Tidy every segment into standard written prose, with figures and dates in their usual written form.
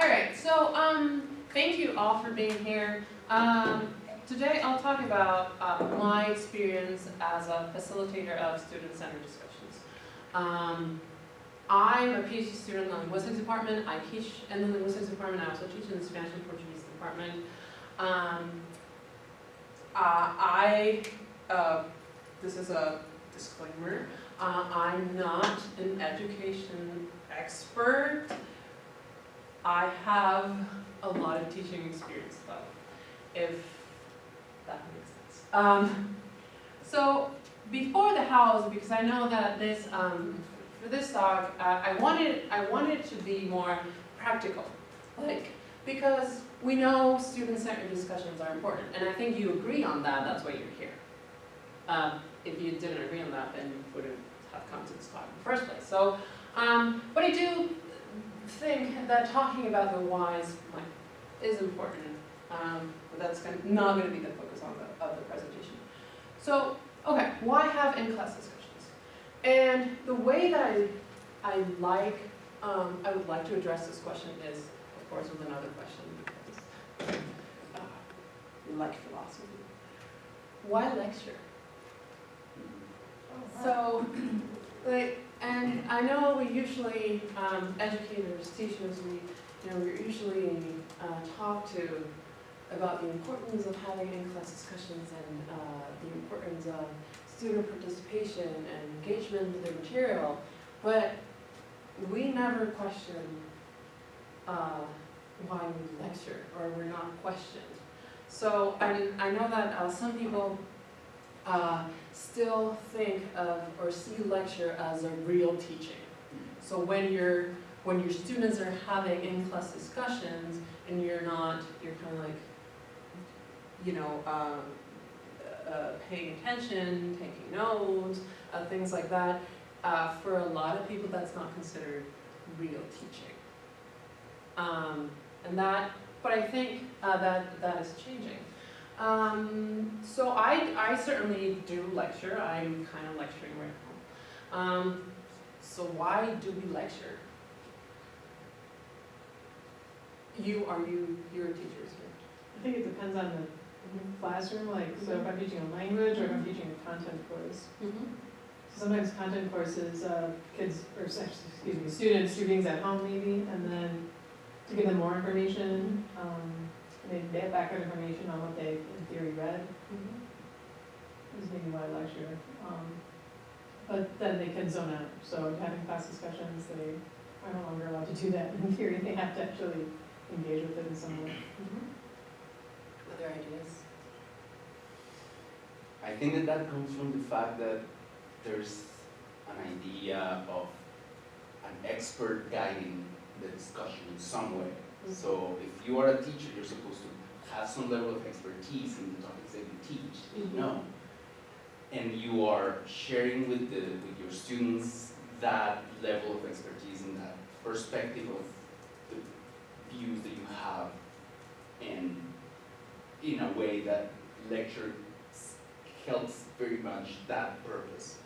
All right, so thank you all for being here. Today I'll talk about my experience as a facilitator of student-centered discussions. I'm a PhD student in the linguistics department. I teach in the linguistics department. I also teach in the Spanish and Portuguese department. This is a disclaimer. I'm not an education expert. I have a lot of teaching experience though, if that makes sense. So before the hows, because I know that this, for this talk, I wanted it to be more practical, because we know student-centered discussions are important, and I think you agree on that, that's why you're here. If you didn't agree on that, then you wouldn't have come to this talk in the first place. So, but I do think that talking about the whys is important, but that's not going to be the focus of the presentation. So, okay, why have in-class discussions? And the way that I would like to address this question is, of course, with another question, because we like philosophy. Why lecture? So, and I know we usually, educators, teachers, we usually talk about the importance of having in-class discussions and the importance of student participation and engagement with the material, but we never question why we lecture, or we're not questioned. So I know that some people still think of or see lecture as a real teaching. So when your students are having in-class discussions and you're kind of like, paying attention, taking notes, things like that. For a lot of people, that's not considered real teaching. But I think that is changing. So I certainly do lecture. I'm kind of lecturing right now. So why do we lecture? You're a teacher, so. I think it depends on the classroom, so if I'm teaching a language or if I'm teaching a content course. Sometimes content courses, students do things at home maybe, and then to give them more information, they have background information on what they in theory read. Is maybe why I lecture. But then they can zone out. So having class discussions, they are no longer allowed to do that in theory. They have to actually engage with it in some way. Other ideas? I think that comes from the fact that there's an idea of an expert guiding the discussion in some way. So if you are a teacher, you're supposed to have some level of expertise in the topics that you teach, you know. And you are sharing with your students that level of expertise and that perspective of the views that you have, and in a way that lecture helps very much that purpose.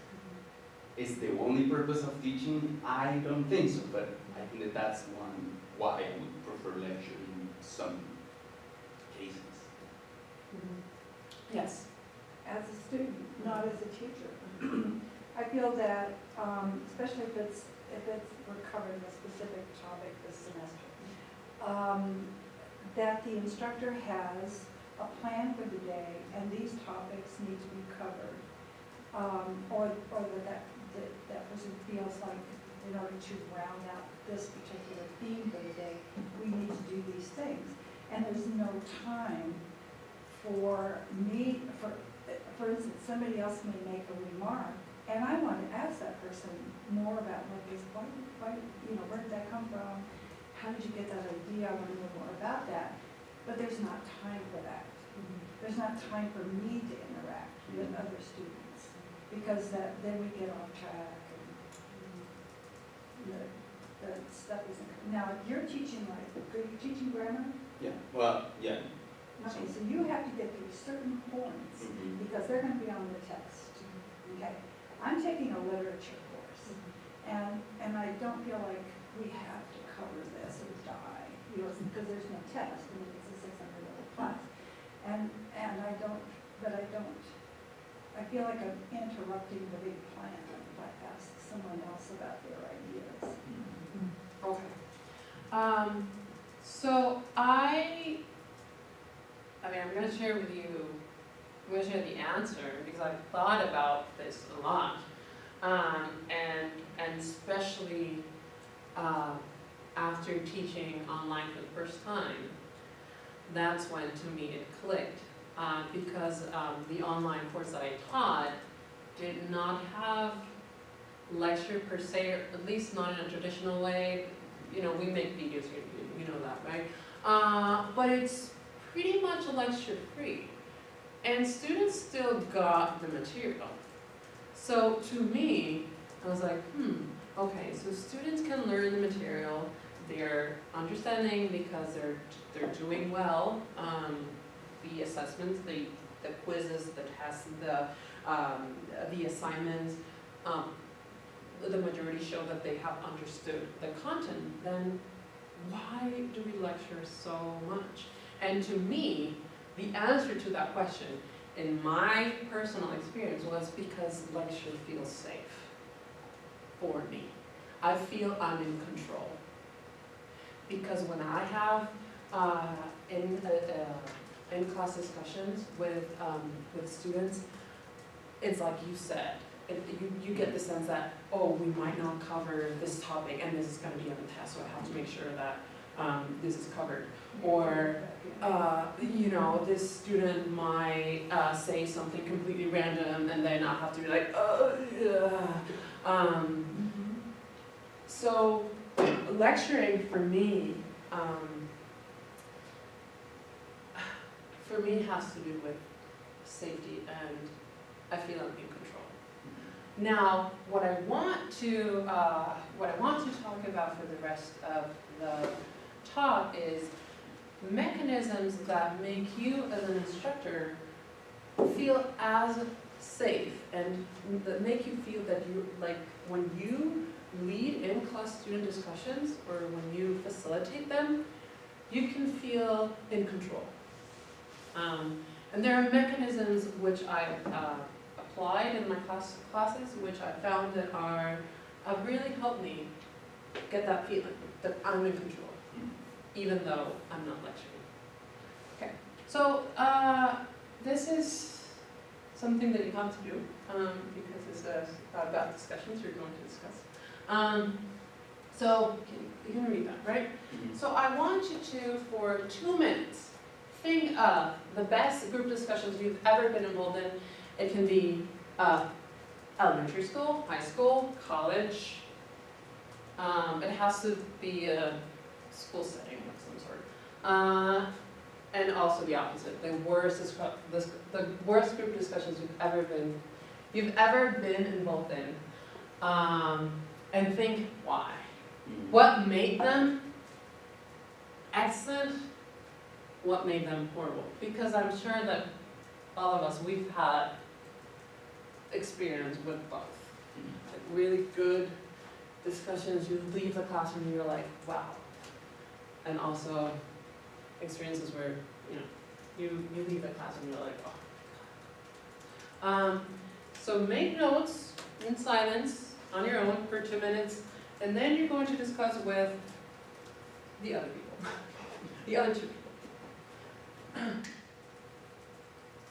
Is the only purpose of teaching? I don't think so, but I think that that's one why I would prefer lecture in some cases. Yes. As a student, not as a teacher. I feel that, especially if we're covering a specific topic this semester, that the instructor has a plan for the day, and these topics need to be covered, or that person feels like in order to round out this particular theme for the day, we need to do these things, and there's no time for me. For instance, somebody else may make a remark, and I want to ask that person more about why, where did that come from? How did you get that idea? I want to know more about that. But there's not time for that. There's not time for me to interact with other students, because then we get off track and the stuff isn't. Now, if you're teaching, are you teaching grammar? Yeah, well, yeah. Okay, so you have to get through certain points because they're going to be on the test. Okay, I'm taking a literature course, and I don't feel like we have to cover this or die. you know, because there's no test, I mean, it's a 600 level class. And I feel like I'm interrupting the big plan if I ask someone else about their ideas. Okay. So I mean, I'm going to share with you, I'm going to share the answer because I've thought about this a lot. And especially after teaching online for the first time, that's when to me it clicked. Because the online course that I taught did not have lecture per se, or at least not in a traditional way. You know, we make videos here, you know that, right? But it's pretty much lecture free. And students still got the material. So to me, I was like, okay, so students can learn the material, they're understanding because they're doing well, the assessments, the quizzes, the tests, the assignments, the majority show that they have understood the content, then why do we lecture so much? And to me, the answer to that question, in my personal experience, was because lecture feels safe for me. I feel I'm in control. Because when I have in-class discussions with students, it's like you said, you get the sense that, oh, we might not cover this topic and this is going to be on the test, so I have to make sure that this is covered. Or, you know, this student might say something completely random and then I'll have to be like, oh, yeah. So lecturing for me has to do with safety, and I feel I'm in control. Now, what I want to talk about for the rest of the talk is mechanisms that make you as an instructor feel as safe and that make you feel that you, like, when you lead in-class student discussions or when you facilitate them, you can feel in control. And there are mechanisms which I've applied in my classes, which I found that have really helped me get that feeling that I'm in control, even though I'm not lecturing. Okay, so this is something that you have to do because it's about discussions you're going to discuss. So you can read that, right? So I want you to, for 2 minutes, think of the best group discussions you've ever been involved in. It can be elementary school, high school, college. It has to be a school setting of some sort. And also the opposite, the worst group discussions you've ever been involved in. And think why. What made them excellent? What made them horrible? Because I'm sure that all of us, we've had experience with both. Like really good discussions, you leave the classroom and you're like, wow. And also experiences where, you leave the class and you're like, oh my God. So make notes in silence on your own for 2 minutes, and then you're going to discuss with the other people, the other 2 people.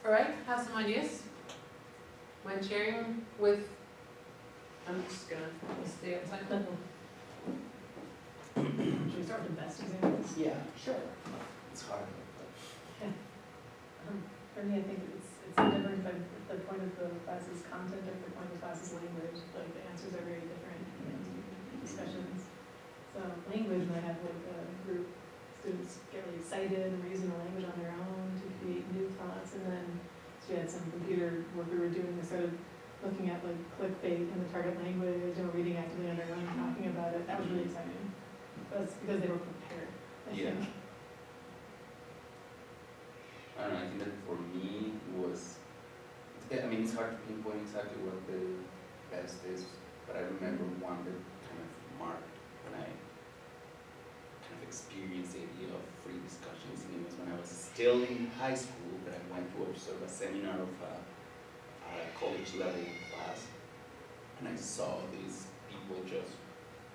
All right, have some ideas? When sharing with, I'm just gonna stay outside. Should we start with the best examples? Yeah, Sure. it's hard. For me, I think it's different, but the point of the class is content, or the point of the class is language. Like the answers are very different in discussions. So language might have like a group, students get really excited and we're using the language on their own to create new thoughts, and then we had some computer work we were doing. We started looking at like clickbait in the target language and we're reading actively on their own, talking about it. That was really exciting. That's because they were prepared, I think. I don't know, I think that for me was, I mean, it's hard to pinpoint exactly what the best is, but I remember one that kind of marked when I kind of experienced the idea of free discussions, and it was when I was still in high school that I went to observe a seminar of a college level class, and I saw these people just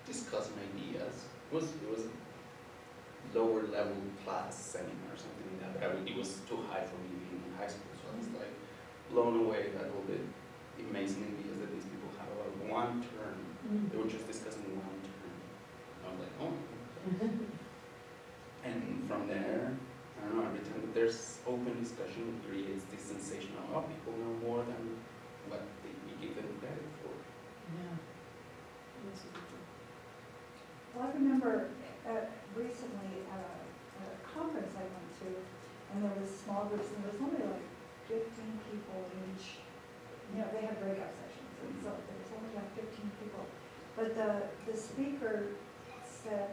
discussing ideas. It was a lower level class seminar or something like that, but it was too high for me being in high school, so I was like blown away by all the amazing ideas that these people have about one term. They were just discussing one term. I was like, oh. And from there, I don't know, every time that there's open discussion, it creates this sensation of, oh, people know more than what we give them credit for. Yeah. Well, I remember recently at a conference I went to, and there was small groups, and there was only like 15 people in each, they had breakout sessions, and so there was only like 15 people. But the speaker said,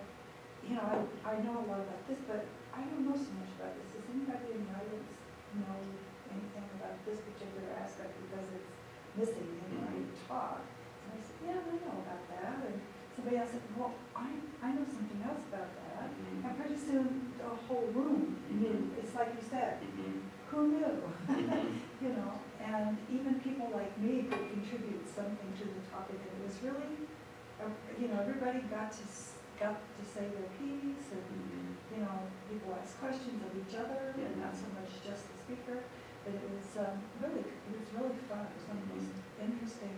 I know a lot about this, but I don't know so much about this. Does anybody in the audience know anything about this particular aspect because it's missing in my talk? And I said, yeah, I know about that. And somebody else said, well, I know something else about that. And pretty soon the whole room knew. It's like you said, who knew? And even people like me could contribute something to the topic. And it was really, everybody got to say their piece, and people asked questions of each other, and not so much just the speaker. But it was really fun. It was one of the most interesting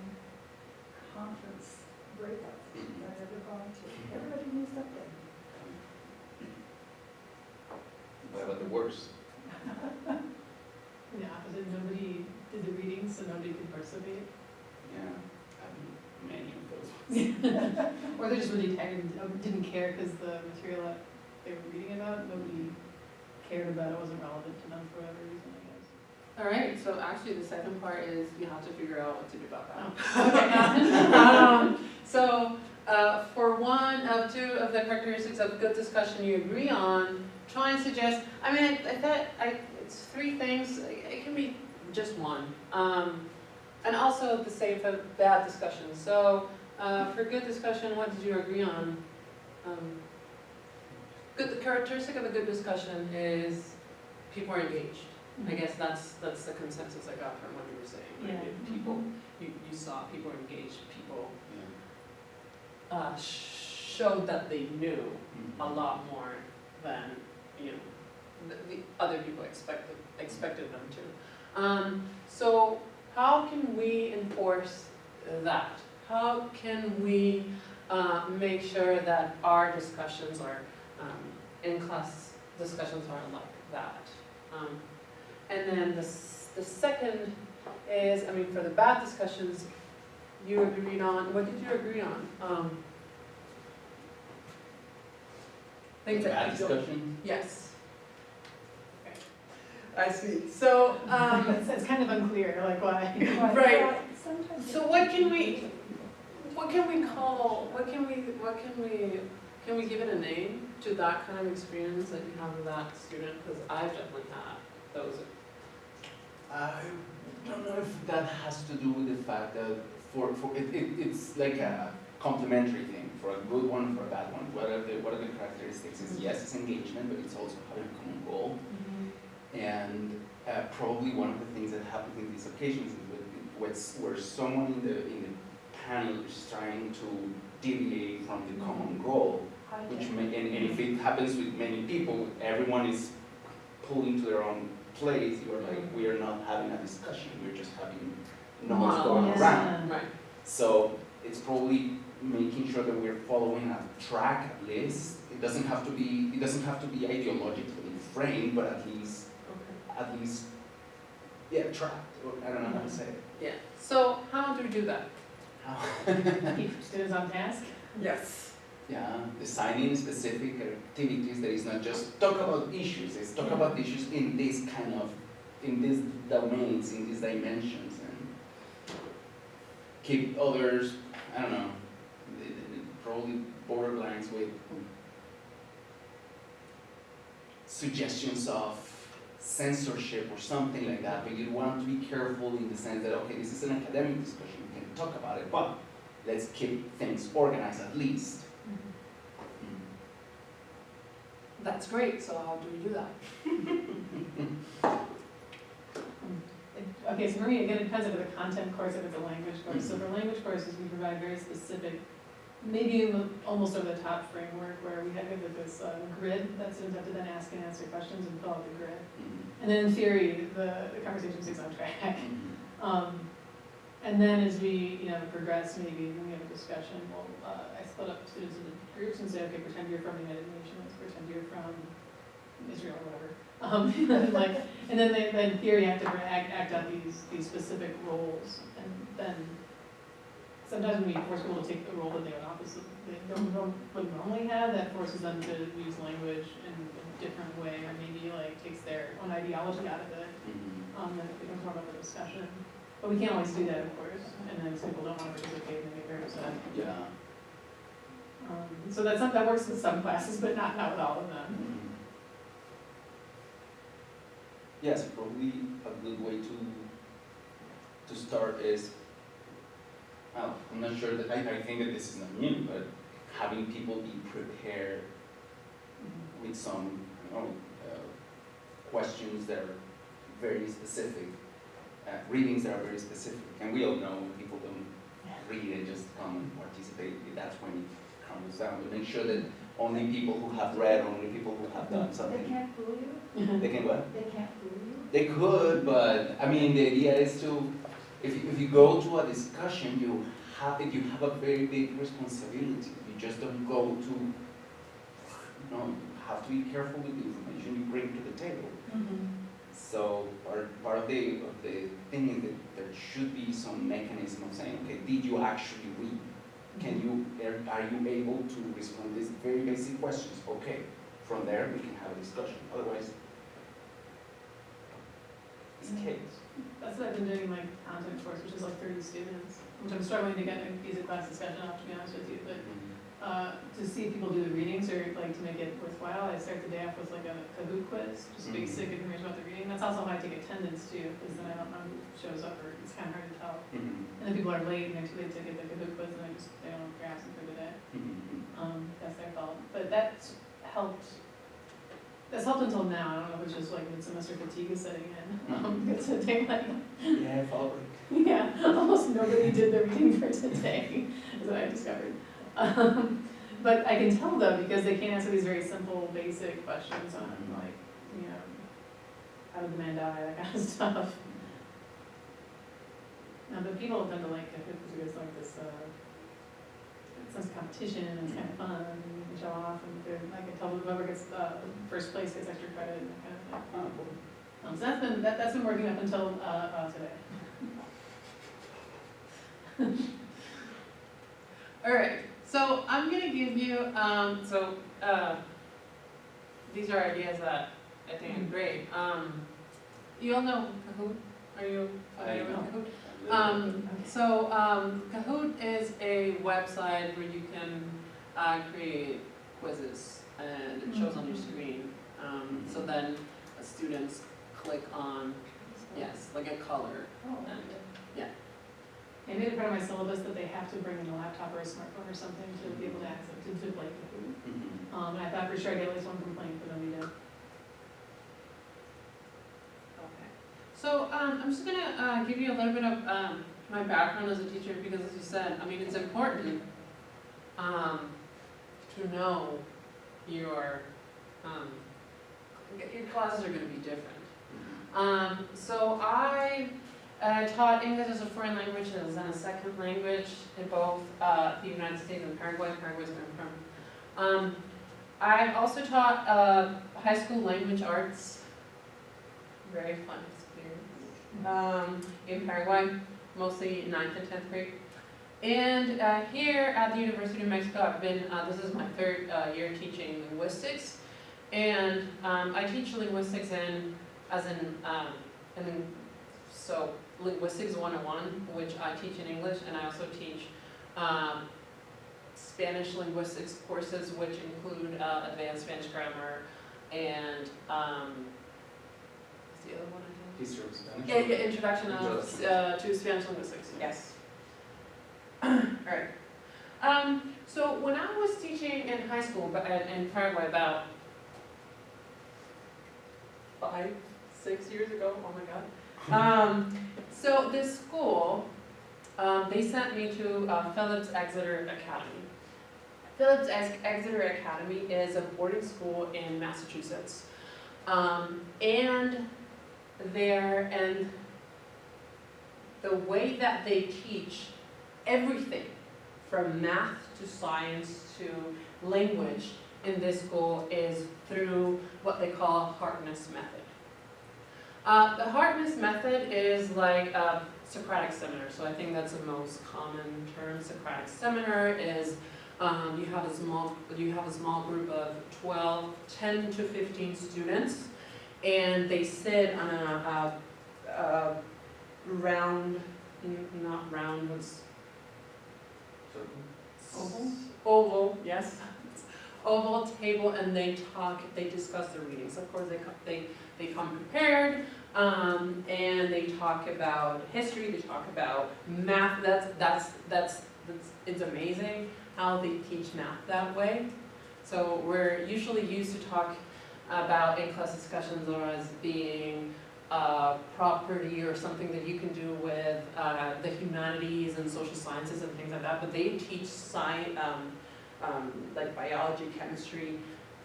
conference breakouts I've ever gone to. Everybody knew something. What about the worst? The opposite, nobody did the readings, so nobody could participate. Yeah, I mean, many of those. Or they just really tired and didn't care because the material that they were reading about, nobody cared about, it wasn't relevant to them for whatever reason, I guess. All right, so actually the second part is you have to figure out what to do about that. For one of two of the characteristics of good discussion you agree on, try and suggest, I thought it's three things, it can be just one. And also the same for bad discussion. So for good discussion, what did you agree on? The characteristic of a good discussion is people are engaged. I guess that's the consensus I got from what you were saying. Right? Yeah. People, you saw people engaged, people showed that they knew a lot more than the other people expected them to. So how can we enforce that? How can we make sure that our discussions are in-class discussions are like that? And then the second is, for the bad discussions, you agreed on, what did you agree on? Things that Bad you don't- discussion? Yes. Okay. I see. So, It's kind of unclear, like why. Right. Well, sometimes so what can we give it a name to that kind of experience that you have with that student? Because I've definitely had those. I don't know if that has to do with the fact that it's like a complementary thing, for a good one, for a bad one. What are the characteristics? Is yes, it's engagement, but it's also having a common goal. And probably one of the things that happens in these occasions is where someone in the panel is trying to deviate from the common goal, and if it happens with many people, everyone is pulling to their own place. You're like, we are not having a discussion, we're just having noise going around. Right. So it's probably making sure that we're following a track at least. It doesn't have to be ideologically framed, but at least tracked. I don't know how to say it. Yeah. So how do we do that? Keep students on task. Yes. Yeah, designing specific activities that is not just talk about issues, it's talk about issues in these domains, in these dimensions, and keep others, I don't know, probably borderlines with suggestions of censorship or something like that, but you want to be careful in the sense that, okay, this is an academic discussion, we can talk about it, but let's keep things organized at least. That's great, so how do we do that? Okay, so for me, again, it depends if it's a content course, if it's a language course. So for language courses, we provide very specific, maybe almost over the top framework where we have this grid that students have to then ask and answer questions and fill out the grid. And then in theory, the conversation stays on track. And then as we, progress, maybe when we have a discussion, I split up students into groups and say, okay, pretend you're from the United Nations, pretend you're from Israel or whatever. And then they, in theory, have to act out these specific roles. And then sometimes when we force people to take the role that they would normally have, that forces them to use language in a different way, or maybe takes their own ideology out of it. Then it becomes more of a discussion. But we can't always do that, of course, and then some people don't want to participate and they get very upset. Yeah. So that works in some classes, but not with all of them. Yes, probably a good way to start is, well, I'm not sure that, I think that this is not new, but having people be prepared with some, questions that are very specific, readings that are very specific. And we all know when people don't read and just come and participate, that's when it comes down. To make sure that only people who have read, only people who have done something. They can't fool you? They can what? They can't fool you? They could, but I mean, the idea is to, if you go to a discussion, you have a very big responsibility. You just don't go to, you have to be careful with the information you bring to the table. So part of the thing is that there should be some mechanism of saying, okay, did you actually read? Are you able to respond to these very basic questions? Okay, from there we can have a discussion. Otherwise, it's chaos. That's what I've been doing in my content course, which is 30 students, which I'm struggling to get a piece of class discussion off, to be honest with you. But to see if people do the readings or to make it worthwhile, I start the day off with a Kahoot quiz, just basic information about the reading. That's also how I take attendance too, because then I don't know who shows up, or it's kind of hard to tell. And then people are late and they're too late to get the Kahoot quiz, and they don't grasp it for the day. That's their fault. But that's helped until now. I don't know if it's just mid-semester fatigue is setting in. It's a day Yeah, probably. yeah, almost nobody did the reading for today, is what I discovered. But I can tell though, because they can't answer these very simple, basic questions on how did the man die, that kind of stuff. But people tend to like it because there's this sense of competition, and it's kind of fun, and you can show off, and I can tell whoever gets first place gets extra credit and that kind of thing. Oh, cool. So that's been working up until today. All right, so I'm gonna give you, these are ideas that I think are great. You all know Kahoot? Are you familiar with Kahoot? Kahoot is a website where you can create quizzes, and it shows on your screen. So then students click on, yes, like a color. And, yeah. I made it part of my syllabus that they have to bring in a laptop or a smartphone or something to be able to access to play Kahoot. And I thought for sure I'd get at least one complaint, but then we did. Okay. So I'm just gonna give you a little bit of my background as a teacher, because as you said, I mean, it's important to know your classes are gonna be different. So I taught English as a foreign language and as a second language in both the United States and Paraguay. Paraguay's where I'm from. I also taught high school language arts. Very fun experience. In Paraguay, mostly 9th and 10th grade. And here at the University of Mexico, I've been, this is my third year teaching linguistics. And I teach linguistics so Linguistics 101, which I teach in English, and I also teach Spanish linguistics courses, which include advanced Spanish grammar and what's the other one I do? History of Spanish. Yeah, introduction to Spanish linguistics. Yes. All right. So when I was teaching in high school in Paraguay about 5, 6 years ago, oh my God. So this school, they sent me to Phillips Exeter Academy. Phillips Exeter Academy is a boarding school in Massachusetts. And the way that they teach everything from math to science to language in this school is through what they call Harkness Method. The Harkness Method is like a Socratic seminar, so I think that's the most common term. Socratic seminar is you have a small group of 10 to 15 students, and they sit on a round, not round, what's oval, yes, oval table, and they discuss the readings. Of course, they come prepared, and they talk about history, they talk about math. It's amazing how they teach math that way. So we're usually used to talk about in-class discussions or as being a property or something that you can do with the humanities and social sciences and things like that, but they teach science, like biology, chemistry,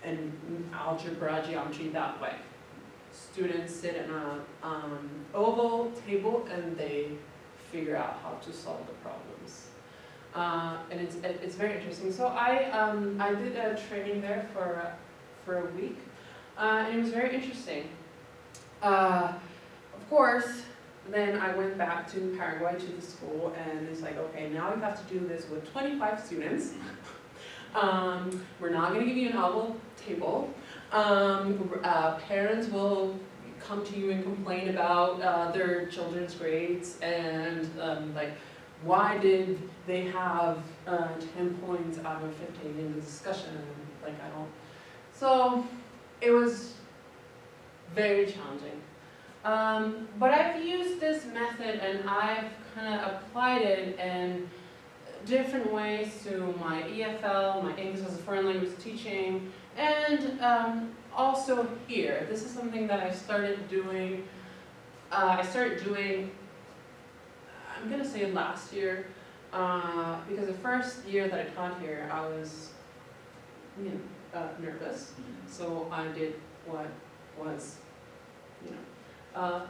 and algebra, geometry that way. Students sit in an oval table and they figure out how to solve the problems. And it's very interesting. So I did a training there for a week, and it was very interesting. Of course, then I went back to Paraguay to the school, and it's like, okay, now you have to do this with 25 students. We're not going to give you an oval table. Parents will come to you and complain about their children's grades and like, why did they have 10 points out of 15 in the discussion? Like, I don't. So it was very challenging. But I've used this method and I've kind of applied it in different ways to my EFL, my English as a foreign language teaching, and also here. This is something that I started doing. I'm gonna say last year, because the first year that I taught here, I was, nervous. So I did what was, the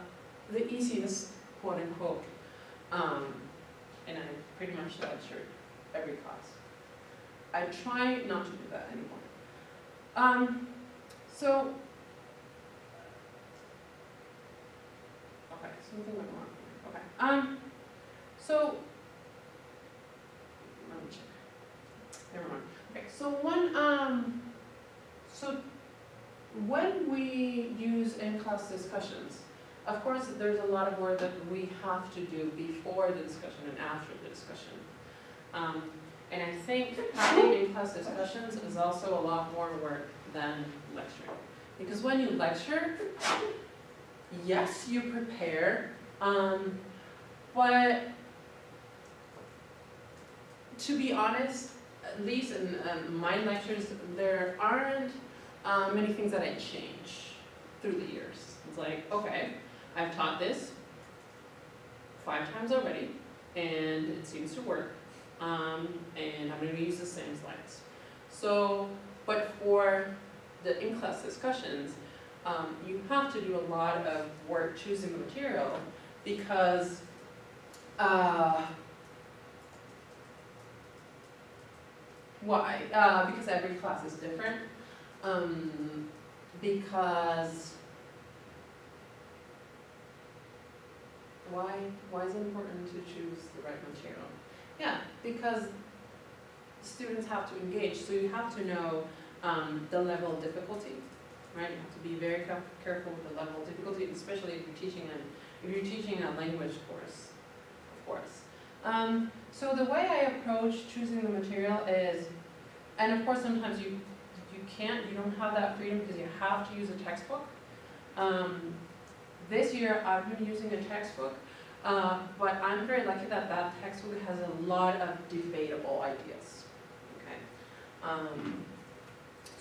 easiest, quote unquote, and I pretty much lectured every class. I try not to do that anymore. So, okay, something went wrong. Okay. So, let me check. Never mind. Okay, so when we use in-class discussions, of course, there's a lot of work that we have to do before the discussion and after the discussion. And I think having in-class discussions is also a lot more work than lecturing. Because when you lecture, yes, you prepare, but to be honest, at least in my lectures, there aren't many things that I change through the years. It's like, okay, I've taught this 5 times already, and it seems to work, and I'm going to use the same slides. So, but for the in-class discussions, you have to do a lot of work choosing the material because why? Because every class is different. Because why is it important to choose the right material? Yeah, because students have to engage, so you have to know the level of difficulty, right? You have to be very careful with the level of difficulty, especially if you're teaching a language course, of course. So the way I approach choosing the material is, and of course sometimes you don't have that freedom because you have to use a textbook. This year I've been using a textbook, but I'm very lucky that that textbook has a lot of debatable ideas. Okay,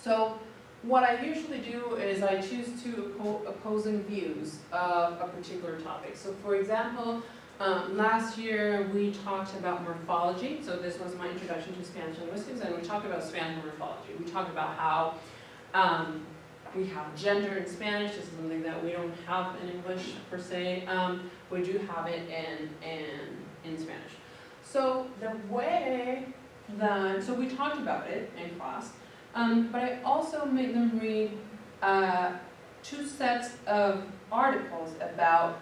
so what I usually do is I choose two opposing views of a particular topic. So for example, last year we talked about morphology. So this was my introduction to Spanish linguistics, and we talked about Spanish morphology. We talked about how we have gender in Spanish. This is something that we don't have in English per se. We do have it in Spanish. So the way that, so we talked about it in class, but I also made them read two sets of articles about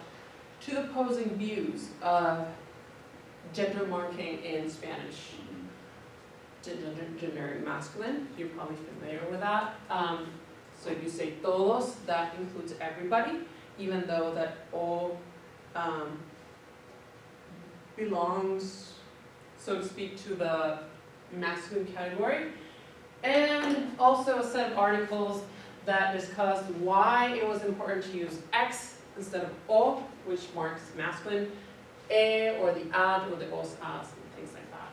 two opposing views of gender marking in Spanish. Generic masculine, you're probably familiar with that. So if you say todos, that includes everybody, even though that all belongs, so to speak, to the masculine category. And also a set of articles that discussed why it was important to use X instead of O, which marks masculine, E or the ad or the os as, and things like that.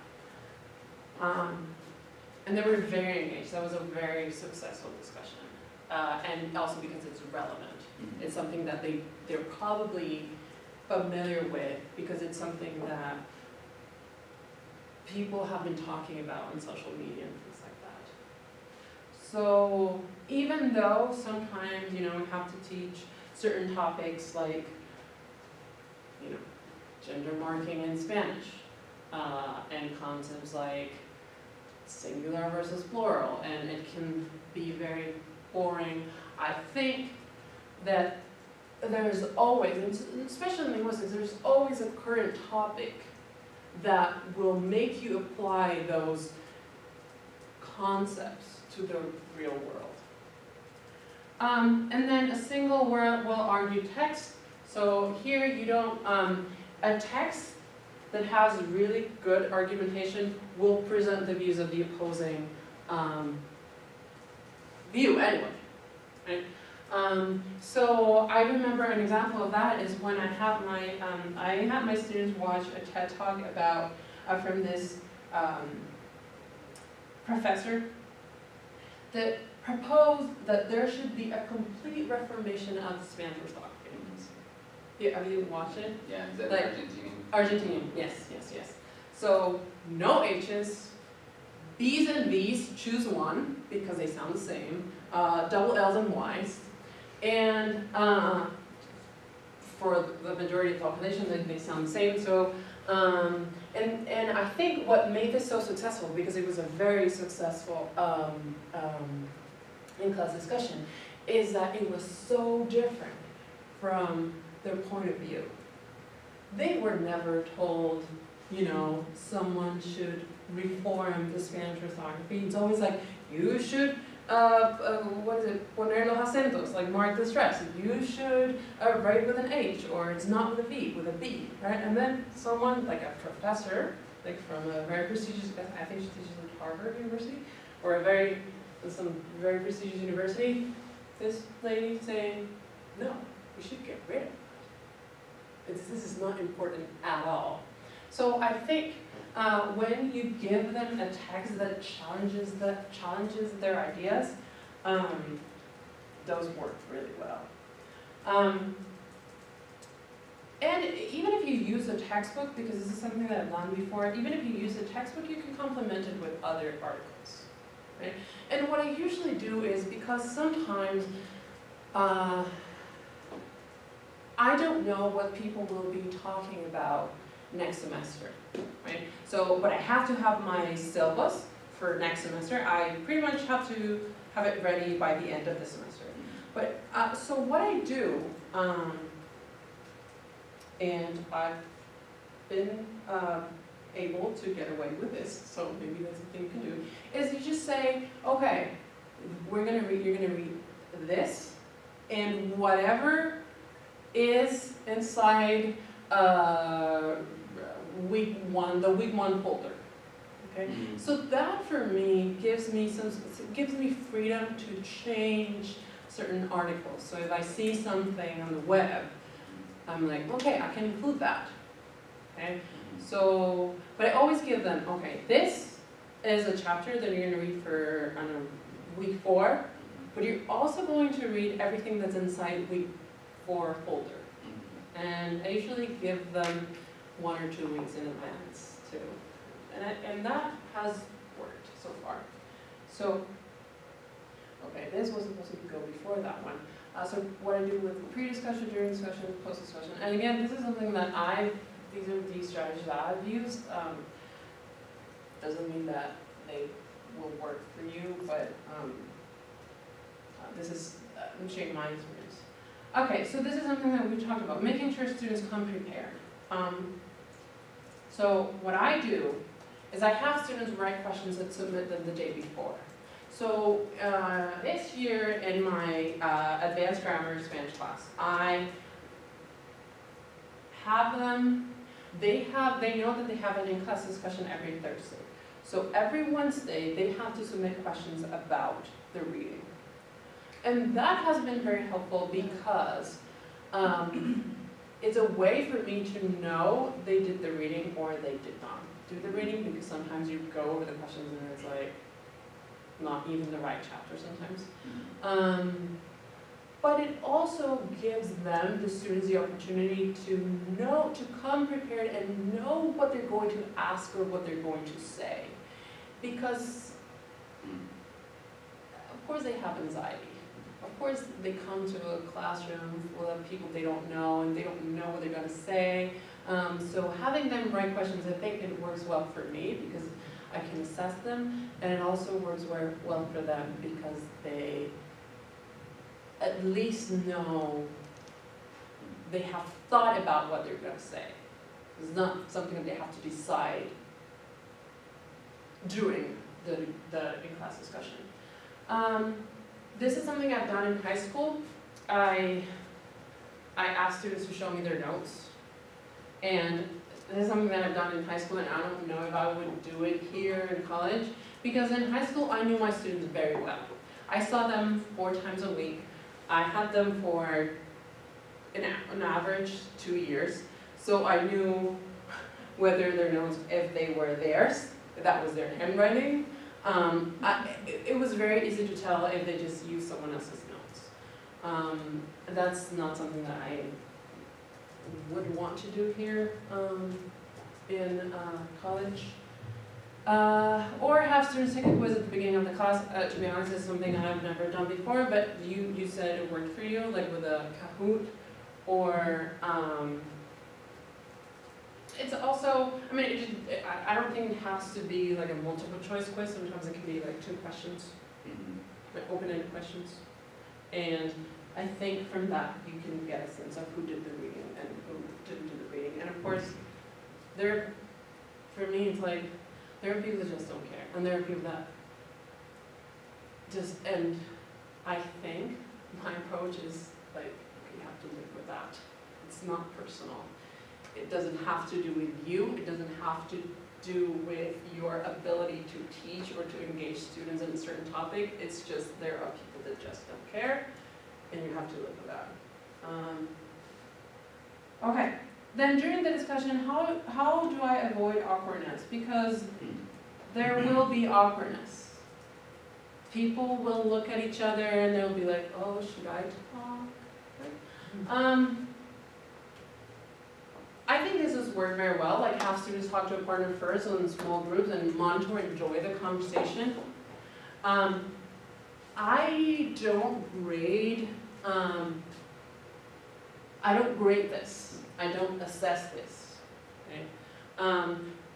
And they were very engaged. That was a very successful discussion. And also because it's relevant. It's something that they're probably familiar with because it's something that people have been talking about on social media and things like that. So even though sometimes, we have to teach certain topics like, gender marking in Spanish, and concepts like singular versus plural, and it can be very boring. I think that there's always, and especially in linguistics, there's always a current topic that will make you apply those concepts to the real world. And then a single word will argue text. So here you don't, a text that has really good argumentation will present the views of the opposing view anyway, right? So I remember an example of that is when I had my students watch a TED Talk about, from this professor that proposed that there should be a complete reformation of the Spanish orthography. Have you watched it? Yeah, is that Like, Argentinian? Argentinian, yes. So no H's, B's and V's, choose one because they sound the same, double L's and Y's, and for the majority of the population they sound the same. So and I think what made this so successful, because it was a very successful in-class discussion, is that it was so different from their point of view. They were never told, someone should reform the Spanish orthography. It's always like, you should, poner los acentos, like mark the stress. You should write with an H, or it's not with a V, with a B, right? And then someone, like a professor, like from a very prestigious, I think she teaches at Harvard University, or some very prestigious university, this lady saying, no, we should get rid of it. This is not important at all. So I think when you give them a text that challenges their ideas, those work really well. And even if you use a textbook, because this is something that I've done before, even if you use a textbook, you can complement it with other articles, right? And what I usually do is, because sometimes I don't know what people will be talking about next semester, right? So, but I have to have my syllabus for next semester. I pretty much have to have it ready by the end of the semester. But, so what I do, and I've been able to get away with this, so maybe that's a thing you can do, is you just say, okay, you're gonna read this, and whatever is inside week one, the week one folder. Okay, so that for me gives me freedom to change certain articles. So if I see something on the web, I'm like, okay, I can include that. Okay, so but I always give them, okay, this is a chapter that you're going to read for, I don't know, week 4. but you're also going to read everything that's inside week 4 folder. And I usually give them 1 or 2 weeks in advance too. And that has worked so far. So, okay, this was supposed to go before that one. So what I do with pre-discussion, during discussion, post-discussion. And again, this is something that these are the strategies that I've used. Doesn't mean that they will work for you, but this is, I'm sharing my experience. Okay, so this is something that we talked about, making sure students come prepared. So what I do is I have students write questions and submit them the day before. So this year in my advanced grammar Spanish class, I have them, they know that they have an in-class discussion every Thursday. So every Wednesday, they have to submit questions about the reading. And that has been very helpful because it's a way for me to know they did the reading or they did not do the reading, because sometimes you go over the questions and it's like not even the right chapter sometimes. But it also gives them, the students, the opportunity to know, to come prepared and know what they're going to ask or what they're going to say. Because, of course, they have anxiety. Of course, they come to a classroom full of people they don't know and they don't know what they're going to say. So having them write questions, I think it works well for me because I can assess them, and it also works well for them because they at least know they have thought about what they're going to say. It's not something that they have to decide during the in-class discussion. This is something I've done in high school. I ask students to show me their notes, and this is something that I've done in high school, and I don't know if I would do it here in college, because in high school I knew my students very well. I saw them 4 times a week. I had them for an average 2 years, so I knew whether their notes, if they were theirs, if that was their handwriting. It was very easy to tell if they just used someone else's notes. That's not something that I would want to do here in college. Or have students take a quiz at the beginning of the class. To be honest, it's something I've never done before, but you said it worked for you, like with a Kahoot, or it's also, I mean, I don't think it has to be like a multiple choice quiz. Sometimes it can be like 2 questions, like open-ended questions. And I think from that you can get a sense of who did the reading and who didn't do the reading. And of course, for me, it's like, there are people that just don't care. And there are people that just, and I think my approach is like, you have to live with that. It's not personal. It doesn't have to do with you. It doesn't have to do with your ability to teach or to engage students in a certain topic. It's just there are people that just don't care, and you have to live with that. Okay, then during the discussion, how do I avoid awkwardness? Because there will be awkwardness. People will look at each other and they'll be like, oh, should I talk? I think this has worked very well, like have students talk to a partner first in small groups and monitor and enjoy the conversation. I don't grade this. I don't assess this. Okay?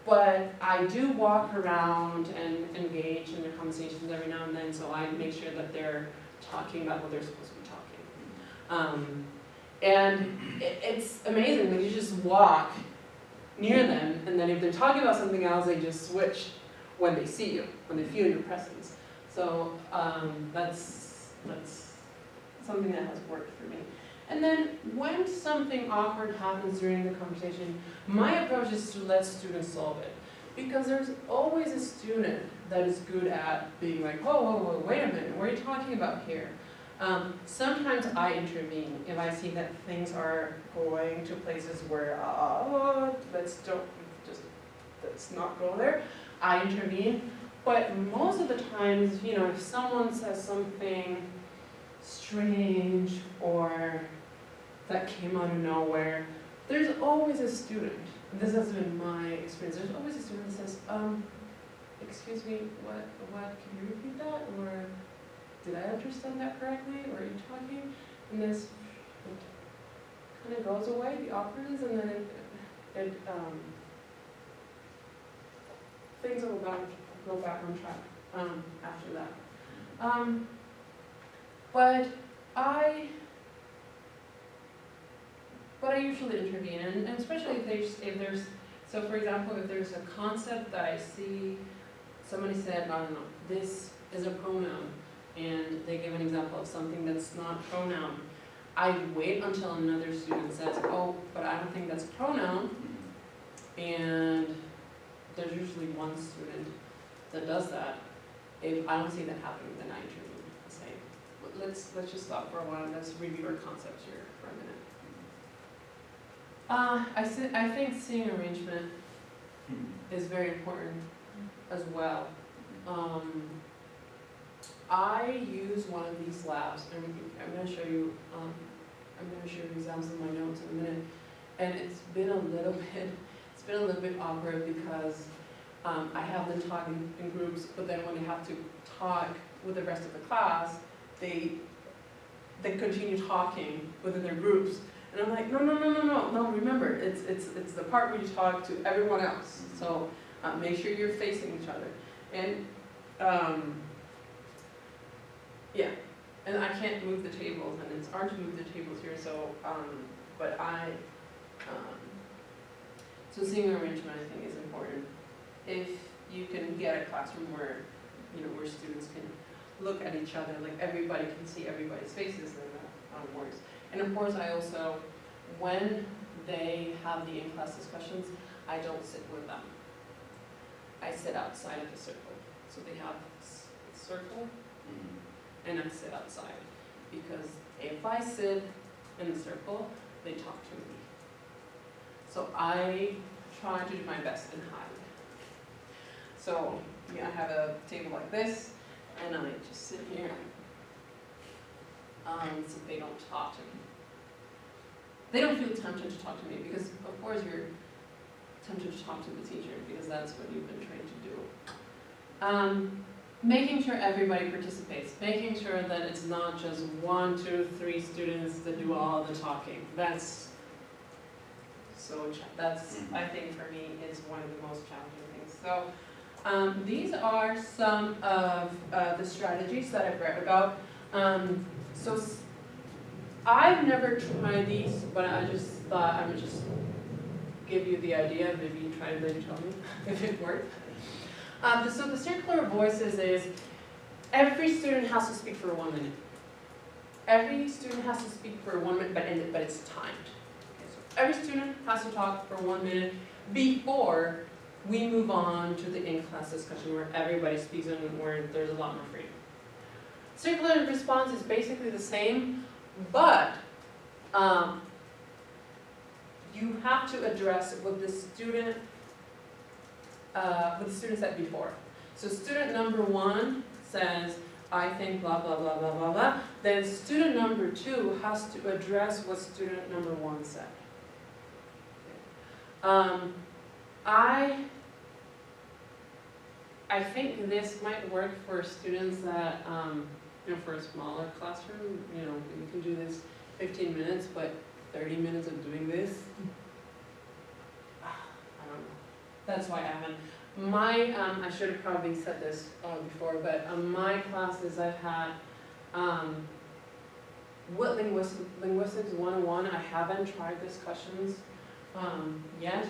But I do walk around and engage in their conversations every now and then, so I make sure that they're talking about what they're supposed to be talking. And it's amazing that you just walk near them, and then if they're talking about something else, they just switch when they see you, when they feel your presence. So that's something that has worked for me. And then when something awkward happens during the conversation, my approach is to let students solve it. Because there's always a student that is good at being like, whoa, wait a minute, what are you talking about here? Sometimes I intervene if I see that things are going to places where, let's not go there. I intervene. But most of the times, if someone says something strange or that came out of nowhere, there's always a student, this has been my experience, there's always a student that says, excuse me, what, can you repeat that? Or did I understand that correctly? Or are you talking? And this kind of goes away, the awkwardness, and then things will go back on track after that. But I usually intervene, and especially if there's, so for example, if there's a concept that I see, somebody said, I don't know, this is a pronoun, and they give an example of something that's not pronoun, I wait until another student says, oh, but I don't think that's a pronoun, and there's usually one student that does that. If I don't see that happening, then I intervene. I say, let's just stop for a while, let's review our concepts here for a minute. I think seeing arrangement is very important as well. I use one of these labs, and I'm going to show you. I'm going to show you examples in my notes in a minute, and it's been a little bit awkward because I have them talking in groups, but then when they have to talk with the rest of the class, they continue talking within their groups. And I'm like, no, remember, it's the part where you talk to everyone else. So make sure you're facing each other. And yeah, and I can't move the tables, and it's hard to move the tables here, so, but so seeing arrangement I think is important. If you can get a classroom where, where students can look at each other, like everybody can see everybody's faces, then that works. And of course, I also, when they have the in-class discussions, I don't sit with them. I sit outside of the circle. So they have a circle, and I sit outside. Because if I sit in the circle, they talk to me. So I try to do my best and hide. So I have a table like this, and I just sit here. So they don't talk to me. They don't feel tempted to talk to me because, of course, you're tempted to talk to the teacher because that's what you've been trained to do. Making sure everybody participates, making sure that it's not just 1, 2, 3 students that do all the talking. That's I think for me is one of the most challenging things. So these are some of the strategies that I've read about. So I've never tried these, but I just thought I would just give you the idea. Maybe you try it, then you tell me if it worked. So the circular voices is every student has to speak for 1 minute. Every student has to speak for 1 minute, but it's timed. Okay, so every student has to talk for 1 minute before we move on to the in-class discussion where everybody speaks and where there's a lot more freedom. Circular response is basically the same, but you have to address what the student said before. So student number 1 says, I think blah, blah, blah, blah, blah, blah. Then student number 2 has to address what student number 1 said. I think this might work for students that, for a smaller classroom, you can do this 15 minutes, but 30 minutes of doing this, I don't know. That's why I haven't. I should have probably said this before, but my classes I've had, with Linguistics 101, I haven't tried discussions yet,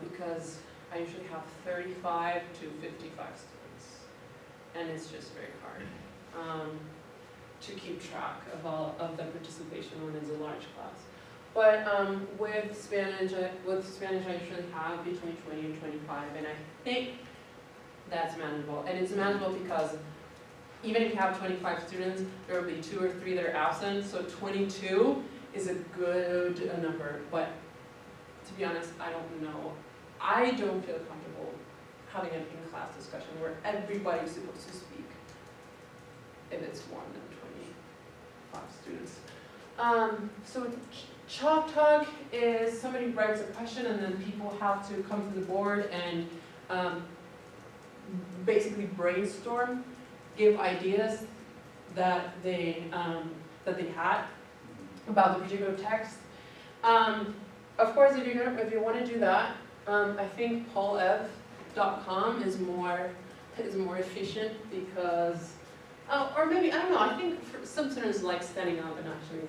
because I usually have 35 to 55 students, and it's just very hard to keep track of all of the participation when it's a large class. But with Spanish I usually have between 20 and 25, and I think that's manageable. And it's manageable because even if you have 25 students, there will be 2 or 3 that are absent, so 22 is a good number. But to be honest, I don't know. I don't feel comfortable having an in-class discussion where everybody's supposed to speak. if it's more than 25 students. So Chalk Talk is somebody writes a question and then people have to come to the board and basically brainstorm, give ideas that they had about the particular text. Of course, if you want to do that, I think paulev.com is more efficient because, or maybe, I don't know, I think for some students like standing up and actually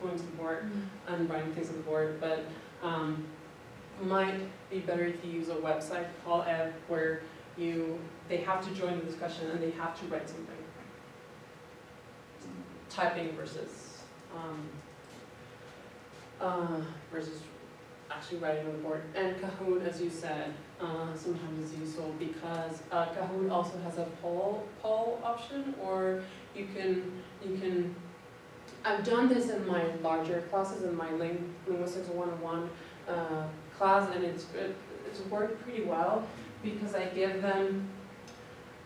going to the board and writing things on the board, but might be better if you use a website, paulev, where they have to join the discussion and they have to write something. Typing versus actually writing on the board. And Kahoot, as you said, sometimes is useful because Kahoot also has a poll option, or you can. I've done this in my larger classes, in my Linguistics 101 class, and it's worked pretty well because I give them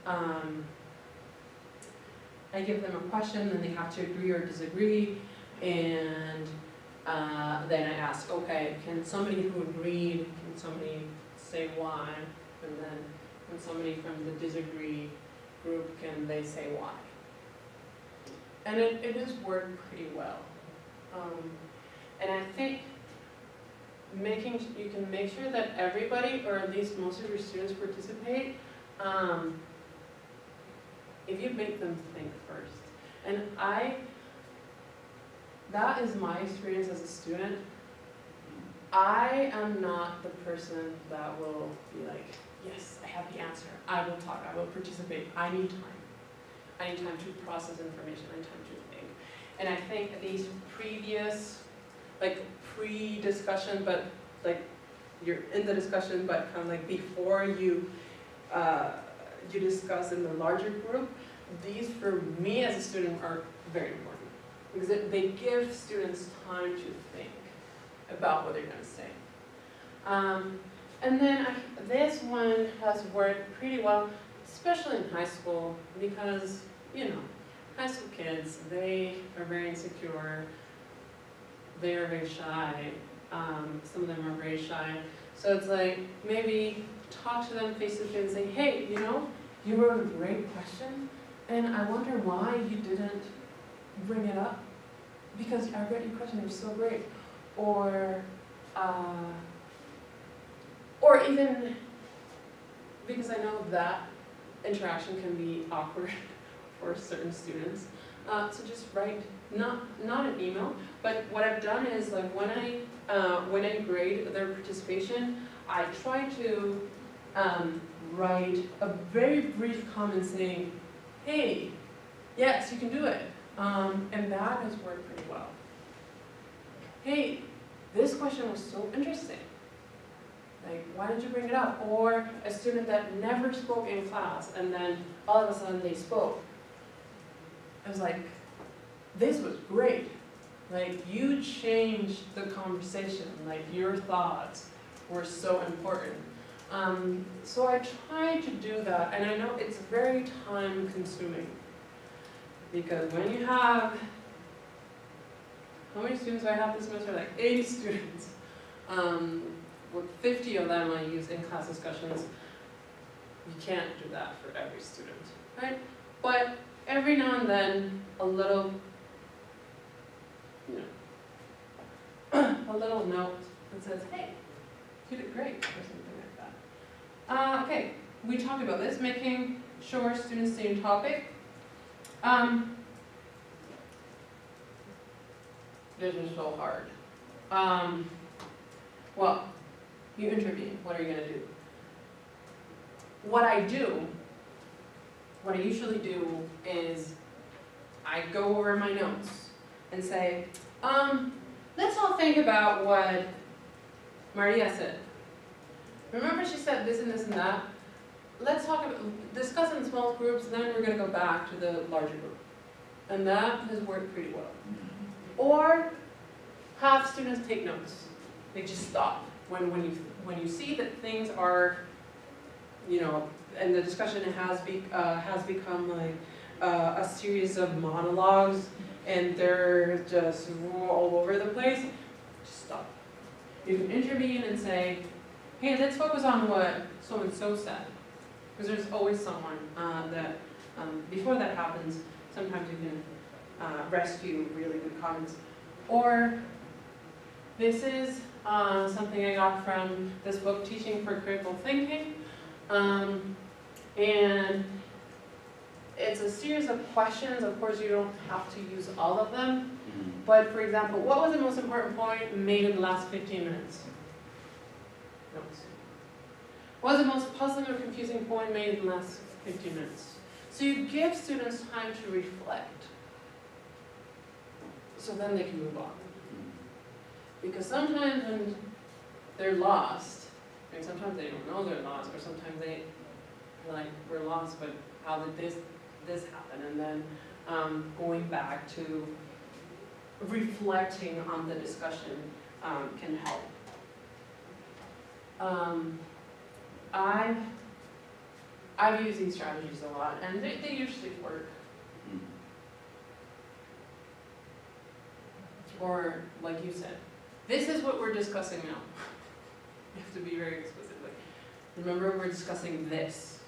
a question and they have to agree or disagree, and then I ask, okay, can somebody who agreed, can somebody say why? And then when somebody from the disagree group, can they say why? And it has worked pretty well. And I think you can make sure that everybody, or at least most of your students, participate if you make them think first. And that is my experience as a student. I am not the person that will be like, yes, I have the answer. I will talk, I will participate. I need time. I need time to process information, I need time to think. And I think these previous, like pre-discussion, but like you're in the discussion, but kind of like before you discuss in the larger group, these for me as a student are very important because they give students time to think about what they're going to say. And then this one has worked pretty well, especially in high school, because, you know, high school kids, they are very insecure, they are very shy, some of them are very shy. So it's like, maybe talk to them face to face and say, hey, you know, you wrote a great question, and I wonder why you didn't bring it up, because I read your question, it was so great. Or even, because I know that interaction can be awkward for certain students. So just write, not an email, but what I've done is, like, when I grade their participation, I try to write a very brief comment saying, hey, yes, you can do it. And that has worked pretty well. Hey, this question was so interesting. Like, why did you bring it up? Or a student that never spoke in class, and then all of a sudden they spoke. I was like, this was great. Like, you changed the conversation. Like, your thoughts were so important. So I try to do that, and I know it's very time consuming. Because when you have, how many students do I have this semester? Like 80 students. With 50 of them I use in-class discussions. You can't do that for every student, right? But every now and then, a little, you know, a little note that says, hey, you did great, or something like that. Okay, we talked about this, making sure students stay on topic. This is so hard. Well, you intervene. What are you going to do? What I usually do is I go over my notes and say, let's all think about what Maria said. Remember she said this and this and that? Let's discuss in small groups, then we're going to go back to the larger group. And that has worked pretty well. Or have students take notes. They just stop. When you see that things are, you know, and the discussion has become like a series of monologues and they're just all over the place, just stop. You can intervene and say, hey, let's focus on what so-and-so said. Because there's always someone that, before that happens, sometimes you can rescue really good comments. Or, this is something I got from this book, Teaching for Critical Thinking. And it's a series of questions. Of course, you don't have to use all of them. But for example, what was the most important point made in the last 15 minutes? Notes. What was the most puzzling or confusing point made in the last 15 minutes? So you give students time to reflect. So then they can move on. Because sometimes when they're lost, and sometimes they don't know they're lost, or sometimes they're like, we're lost, but how did this happen? And then going back to reflecting on the discussion can help. I've used these strategies a lot, and they usually work. Or, like you said, this is what we're discussing now. You have to be very explicit. Like, remember, we're discussing this.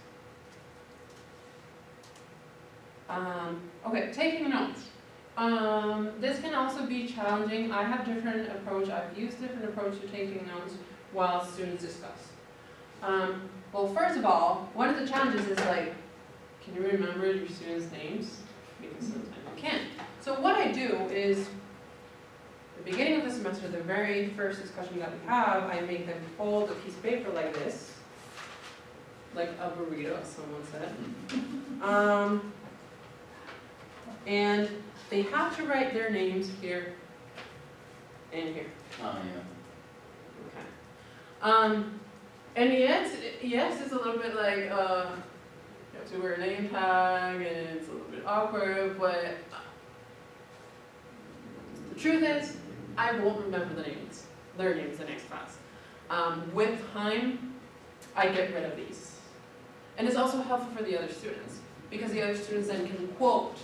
Okay, taking notes. This can also be challenging. I have different approach. I've used different approach to taking notes while students discuss. Well, first of all, one of the challenges is like, can you remember your students' names? Because sometimes you can't. So what I do is, the beginning of the semester, the very first discussion that we have, I make them fold a piece of paper like this, like a burrito, as someone said. And they have to write their names here and here. Oh, yeah. Okay. And yes, it's a little bit like, you have to wear a name tag, and it's a little bit awkward, but the truth is, I won't remember their names the next class. With time, I get rid of these. And it's also helpful for the other students, because the other students then can quote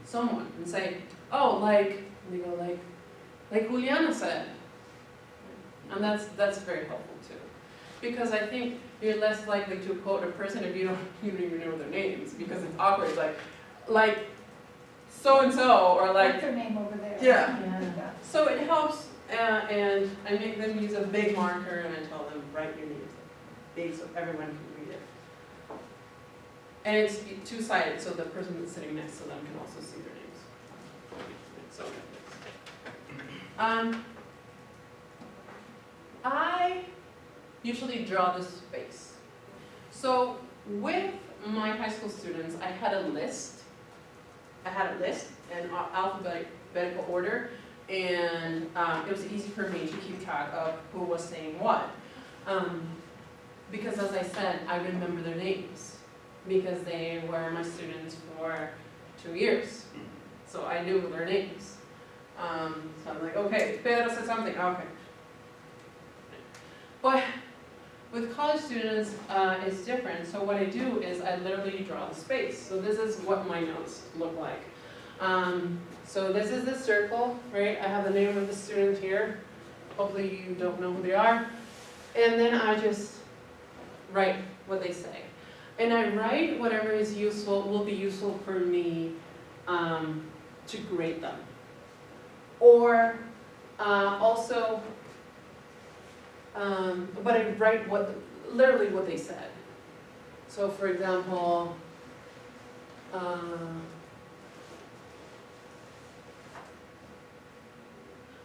someone and say, oh, like, they go like Juliana said. And that's very helpful too. Because I think you're less likely to quote a person if you don't even know their names, because it's awkward. It's like so-and-so, or like, What's their name over there? yeah. Yeah. So it helps, and I make them use a big marker, and I tell them, write your names big so everyone can read it. And it's two-sided, so the person that's sitting next to them can also see their names. So, I usually draw this space. So with my high school students, I had a list in alphabetical order, and it was easy for me to keep track of who was saying what. Because as I said, I remember their names, because they were my students for 2 years. So I knew their names. So I'm like, okay, Pedro said something, okay. But with college students, it's different. So what I do is I literally draw the space. So this is what my notes look like. So this is the circle, right? I have the name of the student here. Hopefully you don't know who they are. And then I just write what they say. And I write whatever is useful, will be useful for me to grade them. Or also, but I write literally what they said. So for example,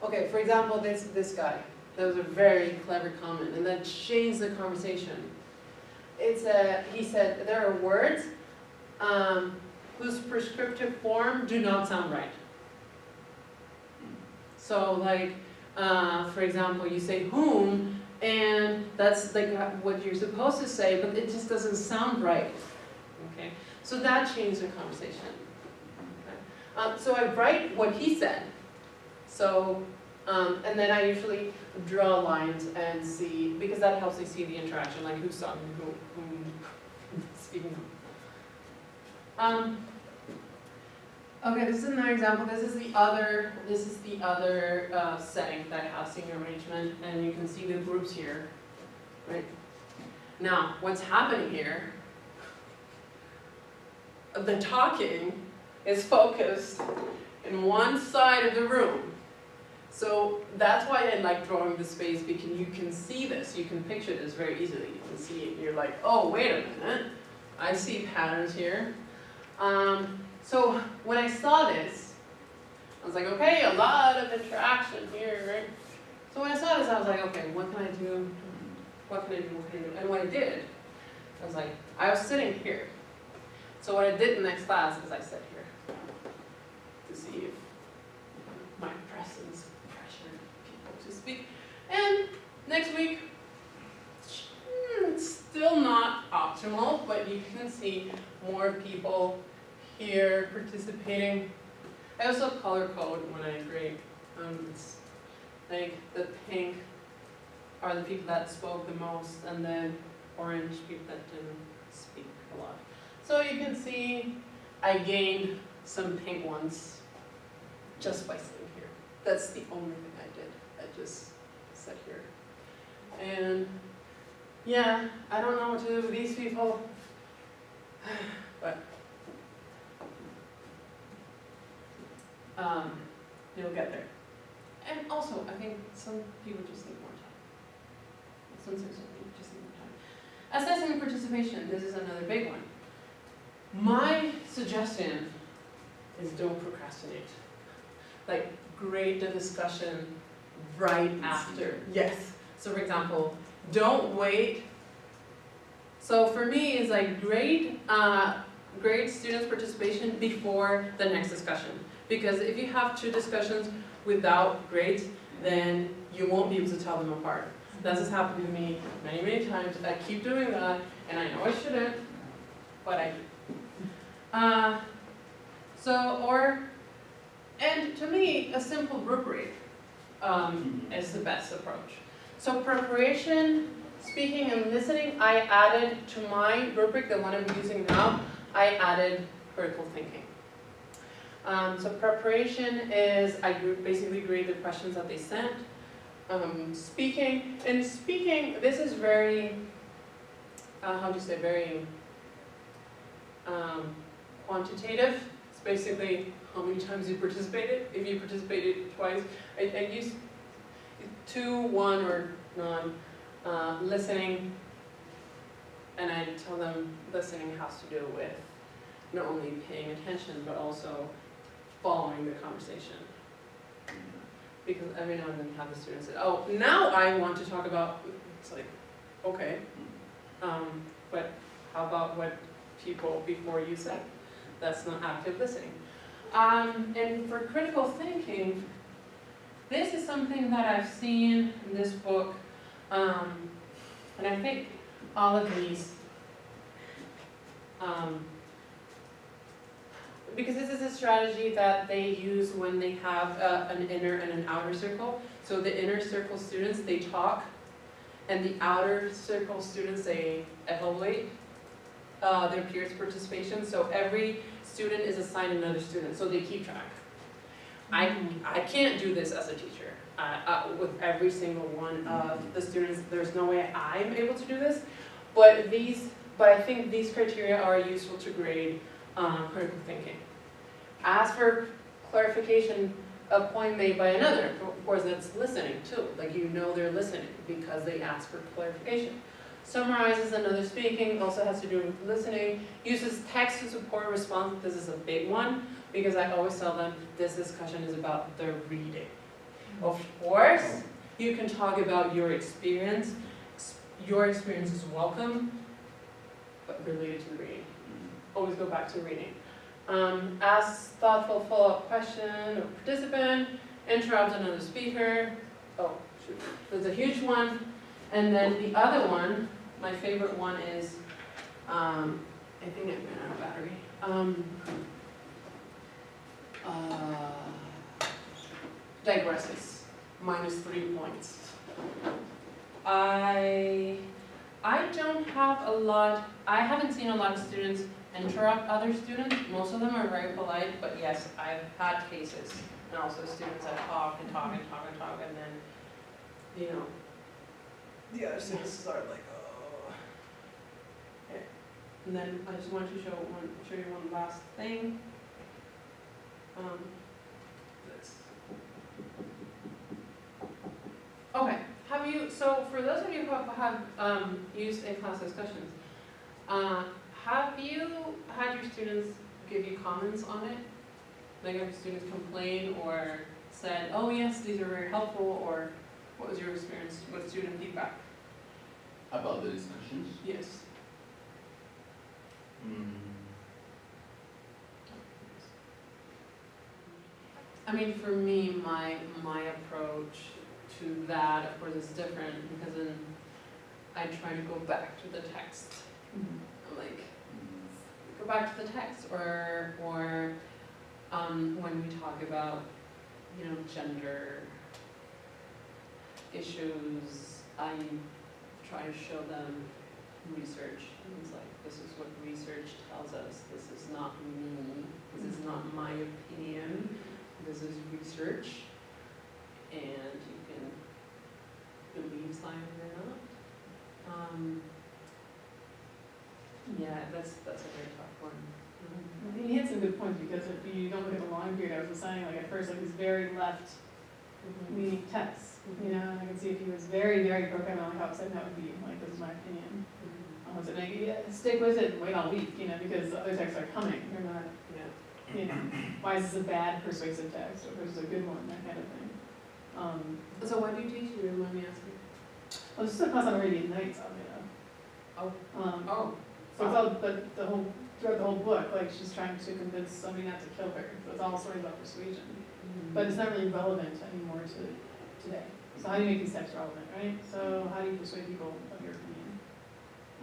okay, for example, this guy, that was a very clever comment, and that changed the conversation. He said, there are words whose prescriptive form do not sound right. So like, for example, you say whom, and that's like what you're supposed to say, but it just doesn't sound right. Okay, so that changed the conversation. Okay. So I write what he said. So, and then I usually draw lines and see, because that helps me see the interaction, like who's talking, who speaking. Okay, this is another example. This is the other setting that I have senior arrangement, and you can see the groups here, right? Now, what's happening here? The talking is focused in one side of the room. So that's why I like drawing the space, because you can see this, you can picture this very easily. You can see it, you're like, oh, wait a minute, I see patterns here. So when I saw this, I was like, okay, a lot of interaction here, right? So when I saw this, I was like, okay, what can I do? What can I do? What can I do? And what I did, I was like, I was sitting here. So what I did in the next class is I sat here to see if my presence pressured people to speak. And next week, it's still not optimal, but you can see more people here participating. I also color code when I grade. It's like the pink are the people that spoke the most, and then orange people that didn't speak a lot. So you can see I gained some pink ones just by sitting here. That's the only thing I did. I just sat here. And yeah, I don't know what to do with these people, but you'll get there. And also, I think some people just need more time. Some people just need more time. Assessing participation, this is another big one. My suggestion is don't procrastinate. Like, grade the discussion right after. Yes. So for example, don't wait. So for me, it's like grade students' participation before the next discussion. Because if you have two discussions without grades, then you won't be able to tell them apart. This has happened to me many, many times. I keep doing that, and I know I shouldn't, but I do. And to me, a simple rubric is the best approach. So preparation, speaking, and listening, I added to my rubric, the one I'm using now, I added critical thinking. So preparation is, I basically grade the questions that they sent. Speaking, this is very, very quantitative. It's basically how many times you participated. If you participated twice, I use 2, 1, or none. Listening, and I tell them listening has to do with not only paying attention, but also following the conversation. Because every now and then you have the students say, oh, now I want to talk about, it's like, okay, but how about what people before you said? That's not active listening. And for critical thinking, this is something that I've seen in this book, and I think all of these, because this is a strategy that they use when they have an inner and an outer circle. So the inner circle students, they talk, and the outer circle students, they evaluate their peers' participation. So every student is assigned another student, so they keep track. I can't do this as a teacher. With every single one of the students, there's no way I'm able to do this. But I think these criteria are useful to grade critical thinking. As for clarification, a point made by another, of course that's listening too. Like, you know they're listening because they ask for clarification. Summarizes another speaking, also has to do with listening. Uses text to support response. This is a big one because I always tell them this discussion is about the reading. Of course, you can talk about your experience. Your experience is welcome, but related to the reading. Always go back to reading. Ask thoughtful follow-up question or participant. Interrupt another speaker. Oh, shoot. There's a huge one. And then the other one, my favorite one is, I think I ran out of battery. Digresses, -3 points. I don't have a lot, I haven't seen a lot of students interrupt other students. Most of them are very polite, but yes, I've had cases, and also students that talk and talk and talk and talk, and then, you know, the other students are like, oh. Okay. And then I just wanted to show you one last thing. This. Okay, so for those of you who have used in-class discussions, have you had your students give you comments on it? Like have students complain or said, oh yes, these are very helpful, or what was your experience with student feedback? About the discussions? Yes. I mean, for me, my approach to that, of course, is different because then I try to go back to the text. I'm like, go back to the text, or when we talk about, you know, gender issues, I try to show them research. And it's like, this is what research tells us. This is not me. This is not my opinion. This is research, and you can believe science or not. Yeah, that's a very tough one. I think he had some good points, because if you don't look at the long period, I was saying, like at first, like he's very left-leaning texts, you know, and I can see if he was very, very pro-Kevin, like how upset that would be, like, this is my opinion. So like, yeah, stick with it and wait all week, you know, because the other texts are coming, they're not, you know, why is this a bad persuasive text, or is this a good one, that kind of thing. So why do you teach? You didn't mind me asking. Well, it's just a class on Arabian Nights, Oh. So it's all, but throughout the whole book, like she's trying to convince somebody not to kill her. So it's all stories about persuasion. But it's not really relevant anymore to today. So how do you make these texts relevant, right? So how do you persuade people of your opinion?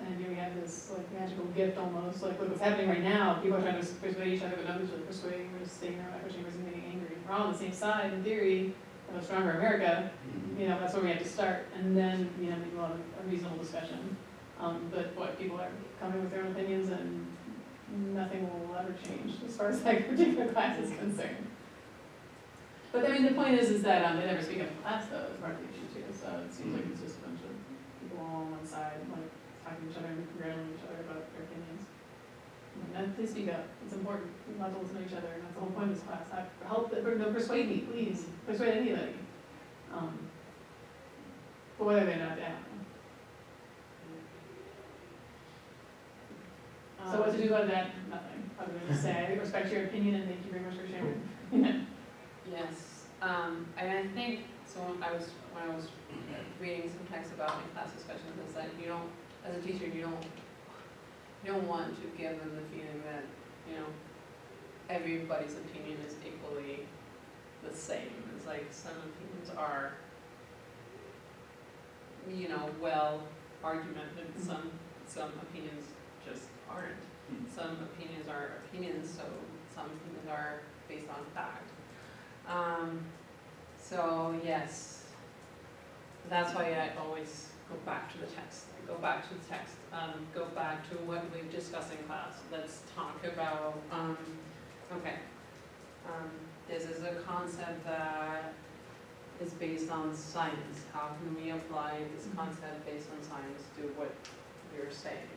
And here we have this like magical gift almost, like look what's happening right now. People are trying to persuade each other, but nobody's really persuading. We're just staying there, not pushing, we're just getting angry. We're all on the same side in theory of a stronger America. You know, that's where we have to start. And then, you know, maybe we'll have a reasonable discussion. But what, people are coming with their own opinions and nothing will ever change as far as that particular class is concerned. But I mean, the point is that they never speak up in class though, as part of the issue too. So it seems like it's just a bunch of people all on one side, like talking to each other and congratulating each other about their opinions. And they speak up, it's important. We have to listen to each other, and that's the whole point of this class. Help, persuade me, please. Persuade anybody. But whether they're not, I don't know. So what to do about that? Nothing, other than to say, I respect your opinion and thank you very much for sharing. Yes, and I think, so when I was reading some text about in-class discussions, it's like you don't, as a teacher, you don't want to give them the feeling that, you know, everybody's opinion is equally the same. It's like some opinions are, you know, well argumented, some opinions just aren't. Some opinions are opinions, so some opinions are based on fact. So yes, that's why I always go back to the text. I go back to the text. Go back to what we've discussed in class. Let's talk about, this is a concept that is based on science. How can we apply this concept based on science to what you're saying?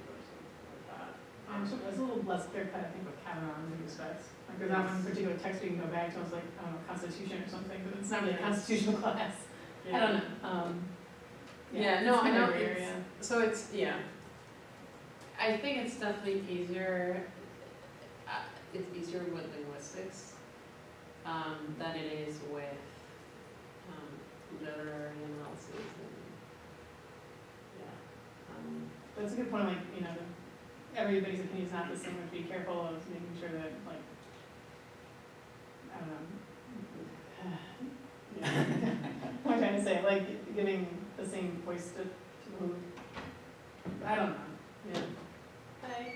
So it's a little less clear cut, I think, with Kavanaugh in many respects. Like there's not one particular text we can go back to, it's like, I don't know, Constitution or something, but it's not really a constitutional class. I don't know. Yeah, no, I know. Area. So it's, yeah. I think it's definitely easier, it's easier with linguistics than it is with literary analysis. And, yeah. That's a good point, like, you know, everybody's opinion is not the same, but be careful of making sure that, like, I don't know. What am I trying to say? Like, giving the same voice to who, I don't know. Yeah. Hi.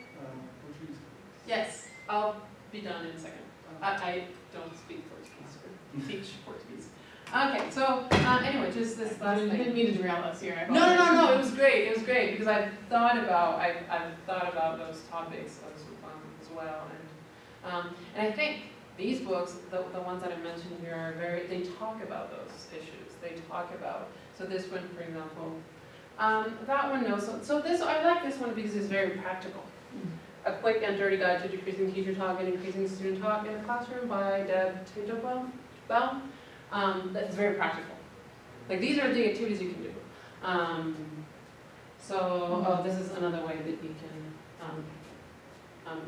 Yes, I'll be done in a second. I don't speak Portuguese or teach Portuguese. Okay, so anyway, just this last You thing. didn't mean to derail us here. No, it was great, because I've thought about those topics, those well. And I think these books, the ones that I mentioned here, are they talk about those issues. They talk about, so this one, for example, that one, no. So this, I like this one because it's very practical. A Quick and Dirty Guide to Decreasing Teacher Talk and Increasing Student Talk in the Classroom by Deb Tidwell. That's very practical. Like, these are the activities you can do. This is another way that you can,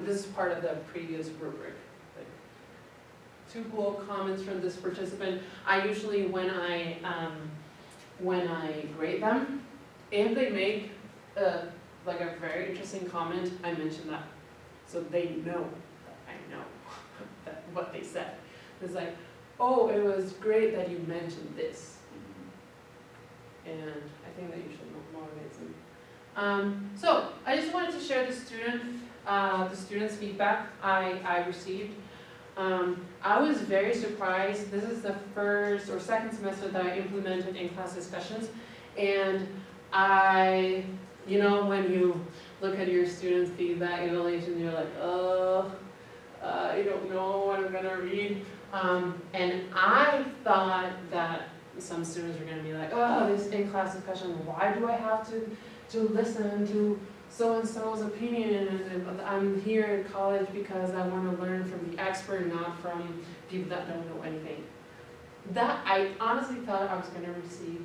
this is part of the previous rubric. Like, 2 cool comments from this participant. I usually, when I grade them, if they make like a very interesting comment, I mention that. So they know that I know that what they said. It's like, oh, it was great that you mentioned this. And I think that usually motivates them. So I just wanted to share the students' feedback I received. I was very surprised. This is the first or second semester that I implemented in-class discussions. And when you look at your students' feedback evaluation, you're like, I don't know what I'm gonna read. And I thought that some students were gonna be like, oh, this in-class discussion, why do I have to listen to so-and-so's opinion? And I'm here at college because I want to learn from the expert, not from people that don't know anything. That, I honestly thought I was gonna receive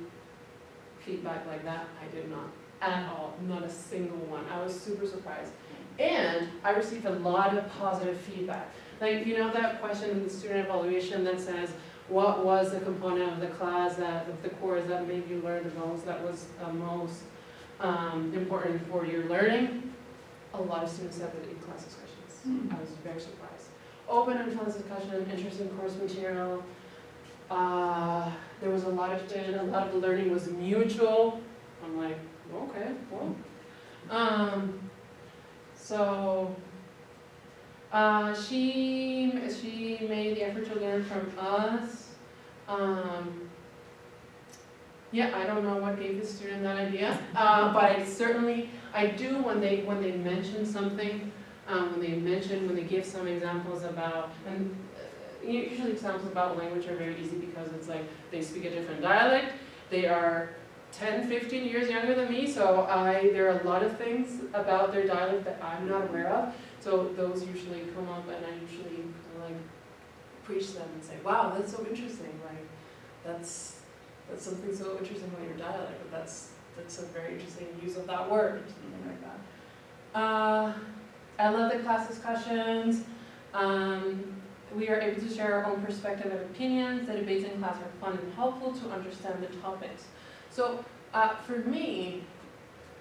feedback like that. I did not. At all, not a single one. I was super surprised. And I received a lot of positive feedback. Like, that question in the student evaluation that says, what was the component of the class, of the course that made you learn the most, that was most important for your learning? A lot of students said that in class discussions. I was very surprised. Open and class discussion, interesting course material. There was a lot of the learning was mutual. I'm like, okay, well. She made the effort to learn from us. I don't know what gave the student that idea, but I do when they mention something, when they give some examples about, and usually examples about language are very easy because it's like they speak a different dialect. They are 10, 15 years younger than me, so there are a lot of things about their dialect that I'm not aware of. So those usually come up, and I usually preach them and say, "Wow, that's so interesting! Like, that's something so interesting about your dialect. But that's a very interesting use of that word, or something like that." I love the class discussions. We are able to share our own perspective and opinions. The debates in class are fun and helpful to understand the topics. So for me,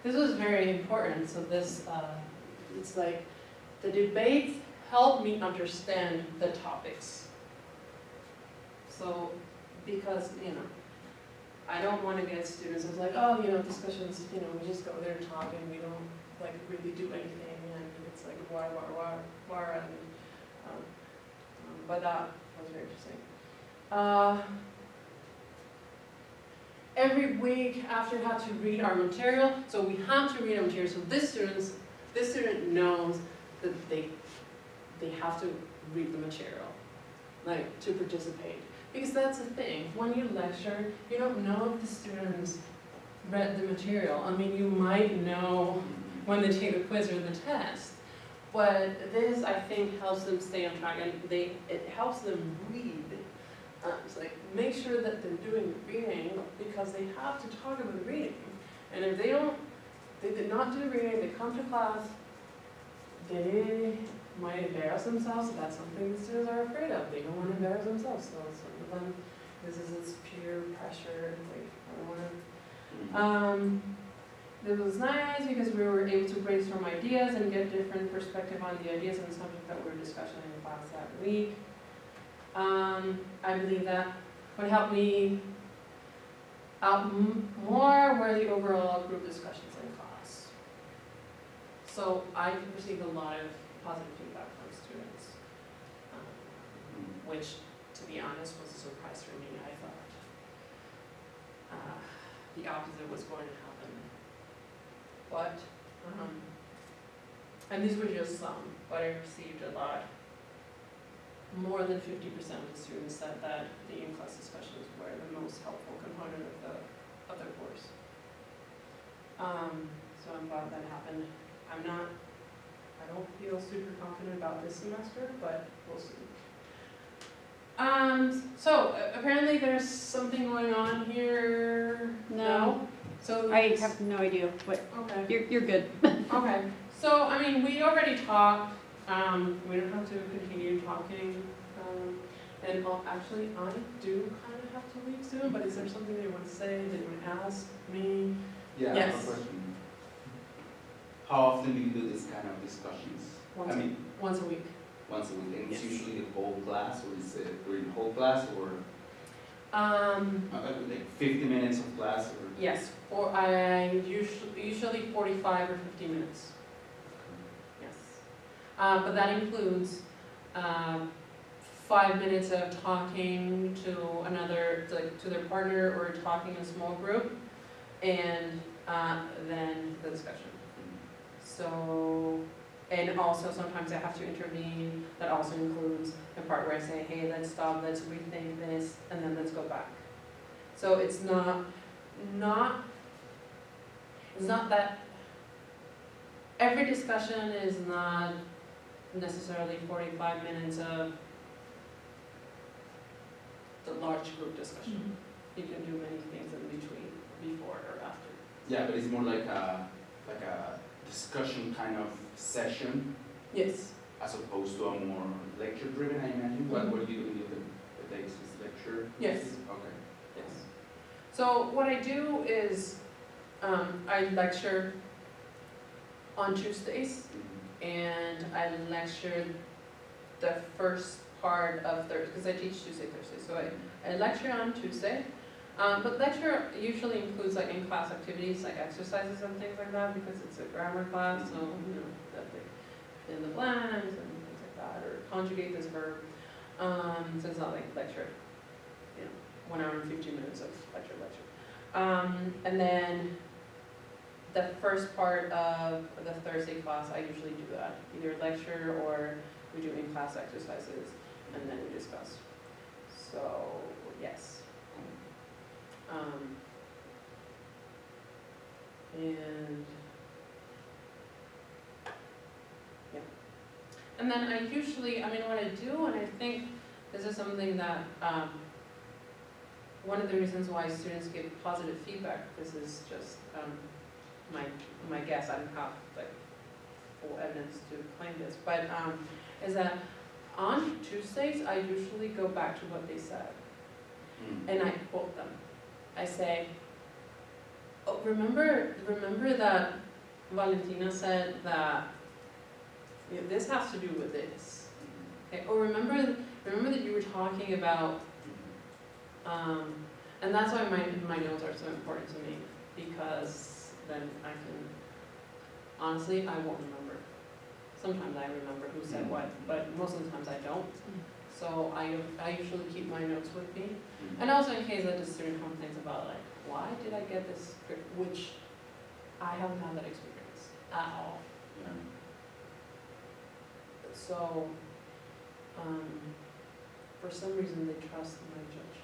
this was very important. So this, it's like the debates help me understand the topics. So because, I don't want to get students who's like, oh, discussions, we just go there and talk and we don't really do anything. And it's like, why, and but that was very interesting. Every week after we have to read our material, so we have to read our material. So this student knows that they have to read the material, to participate. Because that's the thing, when you lecture, you don't know if the students read the material. I mean, you might know when they take the quiz or the test, but this, I think, helps them stay on track, and it helps them read. It's like, make sure that they're doing reading, because they have to talk about reading. And if they did not do reading, they come to class, they might embarrass themselves. So that's something the students are afraid of. They don't want to embarrass themselves. So some of them, this is this peer pressure. It's like, I don't want to. It was nice because we were able to brainstorm ideas and get different perspective on the ideas and the subject that we were discussing in class that week. I believe that would help me out more were the overall group discussions in class. So I received a lot of positive feedback from students, which, to be honest, was a surprise for me. I thought the opposite was going to happen. But And these were just some, but I received a lot. More than 50% of the students said that the in-class discussions were the most helpful component of the course. So I'm glad that happened. I don't feel super confident about this semester, but we'll see. So apparently there's something going on here. No. So I have no idea what, okay. you're good. Okay. So I mean, we already talked. We don't have to continue talking. And actually, I do kind of have to leave soon. But is there something they want to say? They want to ask me? Yeah, I Yes. have a question. How often do you do this kind of discussions? Once I mean, a week. once a week, and it's Yes. usually the whole class, or is it during the whole class, or like 50 minutes of class, or? Yes. Or I usually 45 or 50 minutes. Yes. But that includes 5 minutes of talking to another, to their partner, or talking in a small group, and then the discussion. So, and also sometimes I have to intervene. That also includes the part where I say, hey, let's stop, let's rethink this, and then let's go back. So it's not that, every discussion is not necessarily 45 minutes of the large group discussion. You can do many things in between, before or after. Yeah, but it's more like a discussion kind of session, Yes. as opposed to a more lecture-driven, I imagine. What do you do in the days? Is lecture? Yes. Okay. Yes. So what I do is, I lecture on Tuesdays, and I lecture the first part of Thursday, because I teach Tuesday, Thursday. So I lecture on Tuesday, but lecture usually includes like in-class activities, like exercises and things like that, because it's a grammar class, so you know, that they fill in the blanks and things like that, or conjugate this verb. So it's not like lecture, you know, 1 hour and 15 minutes of lecture. And then the first part of the Thursday class, I usually do that, either lecture or we do in-class exercises, and then we discuss. So, yes. And, yeah. And then I usually, I mean, what I do, and I think this is something that, one of the reasons why students give positive feedback, this is just my guess, I don't have like full evidence to claim this, but is that on Tuesdays, I usually go back to what they said, and I quote them. I say, oh, remember that Valentina said that, you know, this has to do with this. Okay? Or remember that you were talking about, and that's why my notes are so important to me, because then I can, honestly, I won't remember. Sometimes I remember who said what, but most of the times I don't. So I usually keep my notes with me. And also in case that the student complains about like, why did I get this script, which I haven't had that experience at all. Yeah. So, for some reason they trust my judge.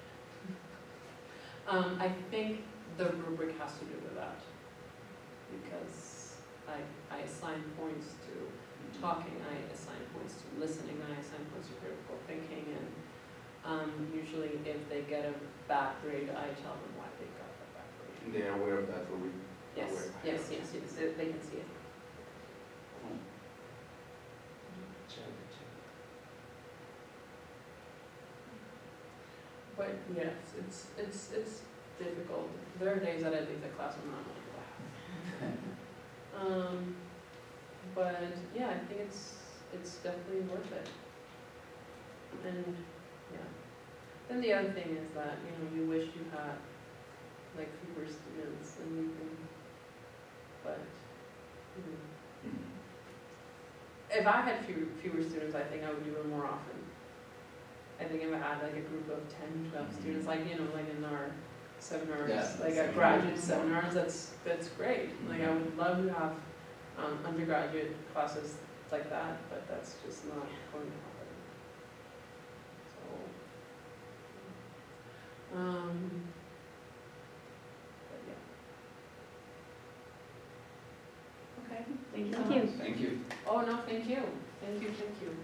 I think the rubric has to do with that, because I assign points to talking, I assign points to listening, I assign points to critical thinking, and usually if they get a bad grade, I tell them why they got that bad grade. And they are aware of that rubric? Yes, Aware. yes, they can see it. Cool. Check. But yes, it's difficult. There are days that I leave the class and I'm like, wow. But yeah, I think it's definitely worth it. And yeah. Then the other thing is that, you know, you wish you had like fewer students and you can, but if I had fewer students, I think I would do it more often. I think if I had like a group of 10, 12 students, like, you know, like in our seminars, Yeah, like seminar. graduate seminars, that's great. Like I would love to have undergraduate classes like that, but that's just not going to happen. So, but yeah. Okay, thank you so Thank you. much. Thank you. Oh, no, thank you. Thank you, thank you.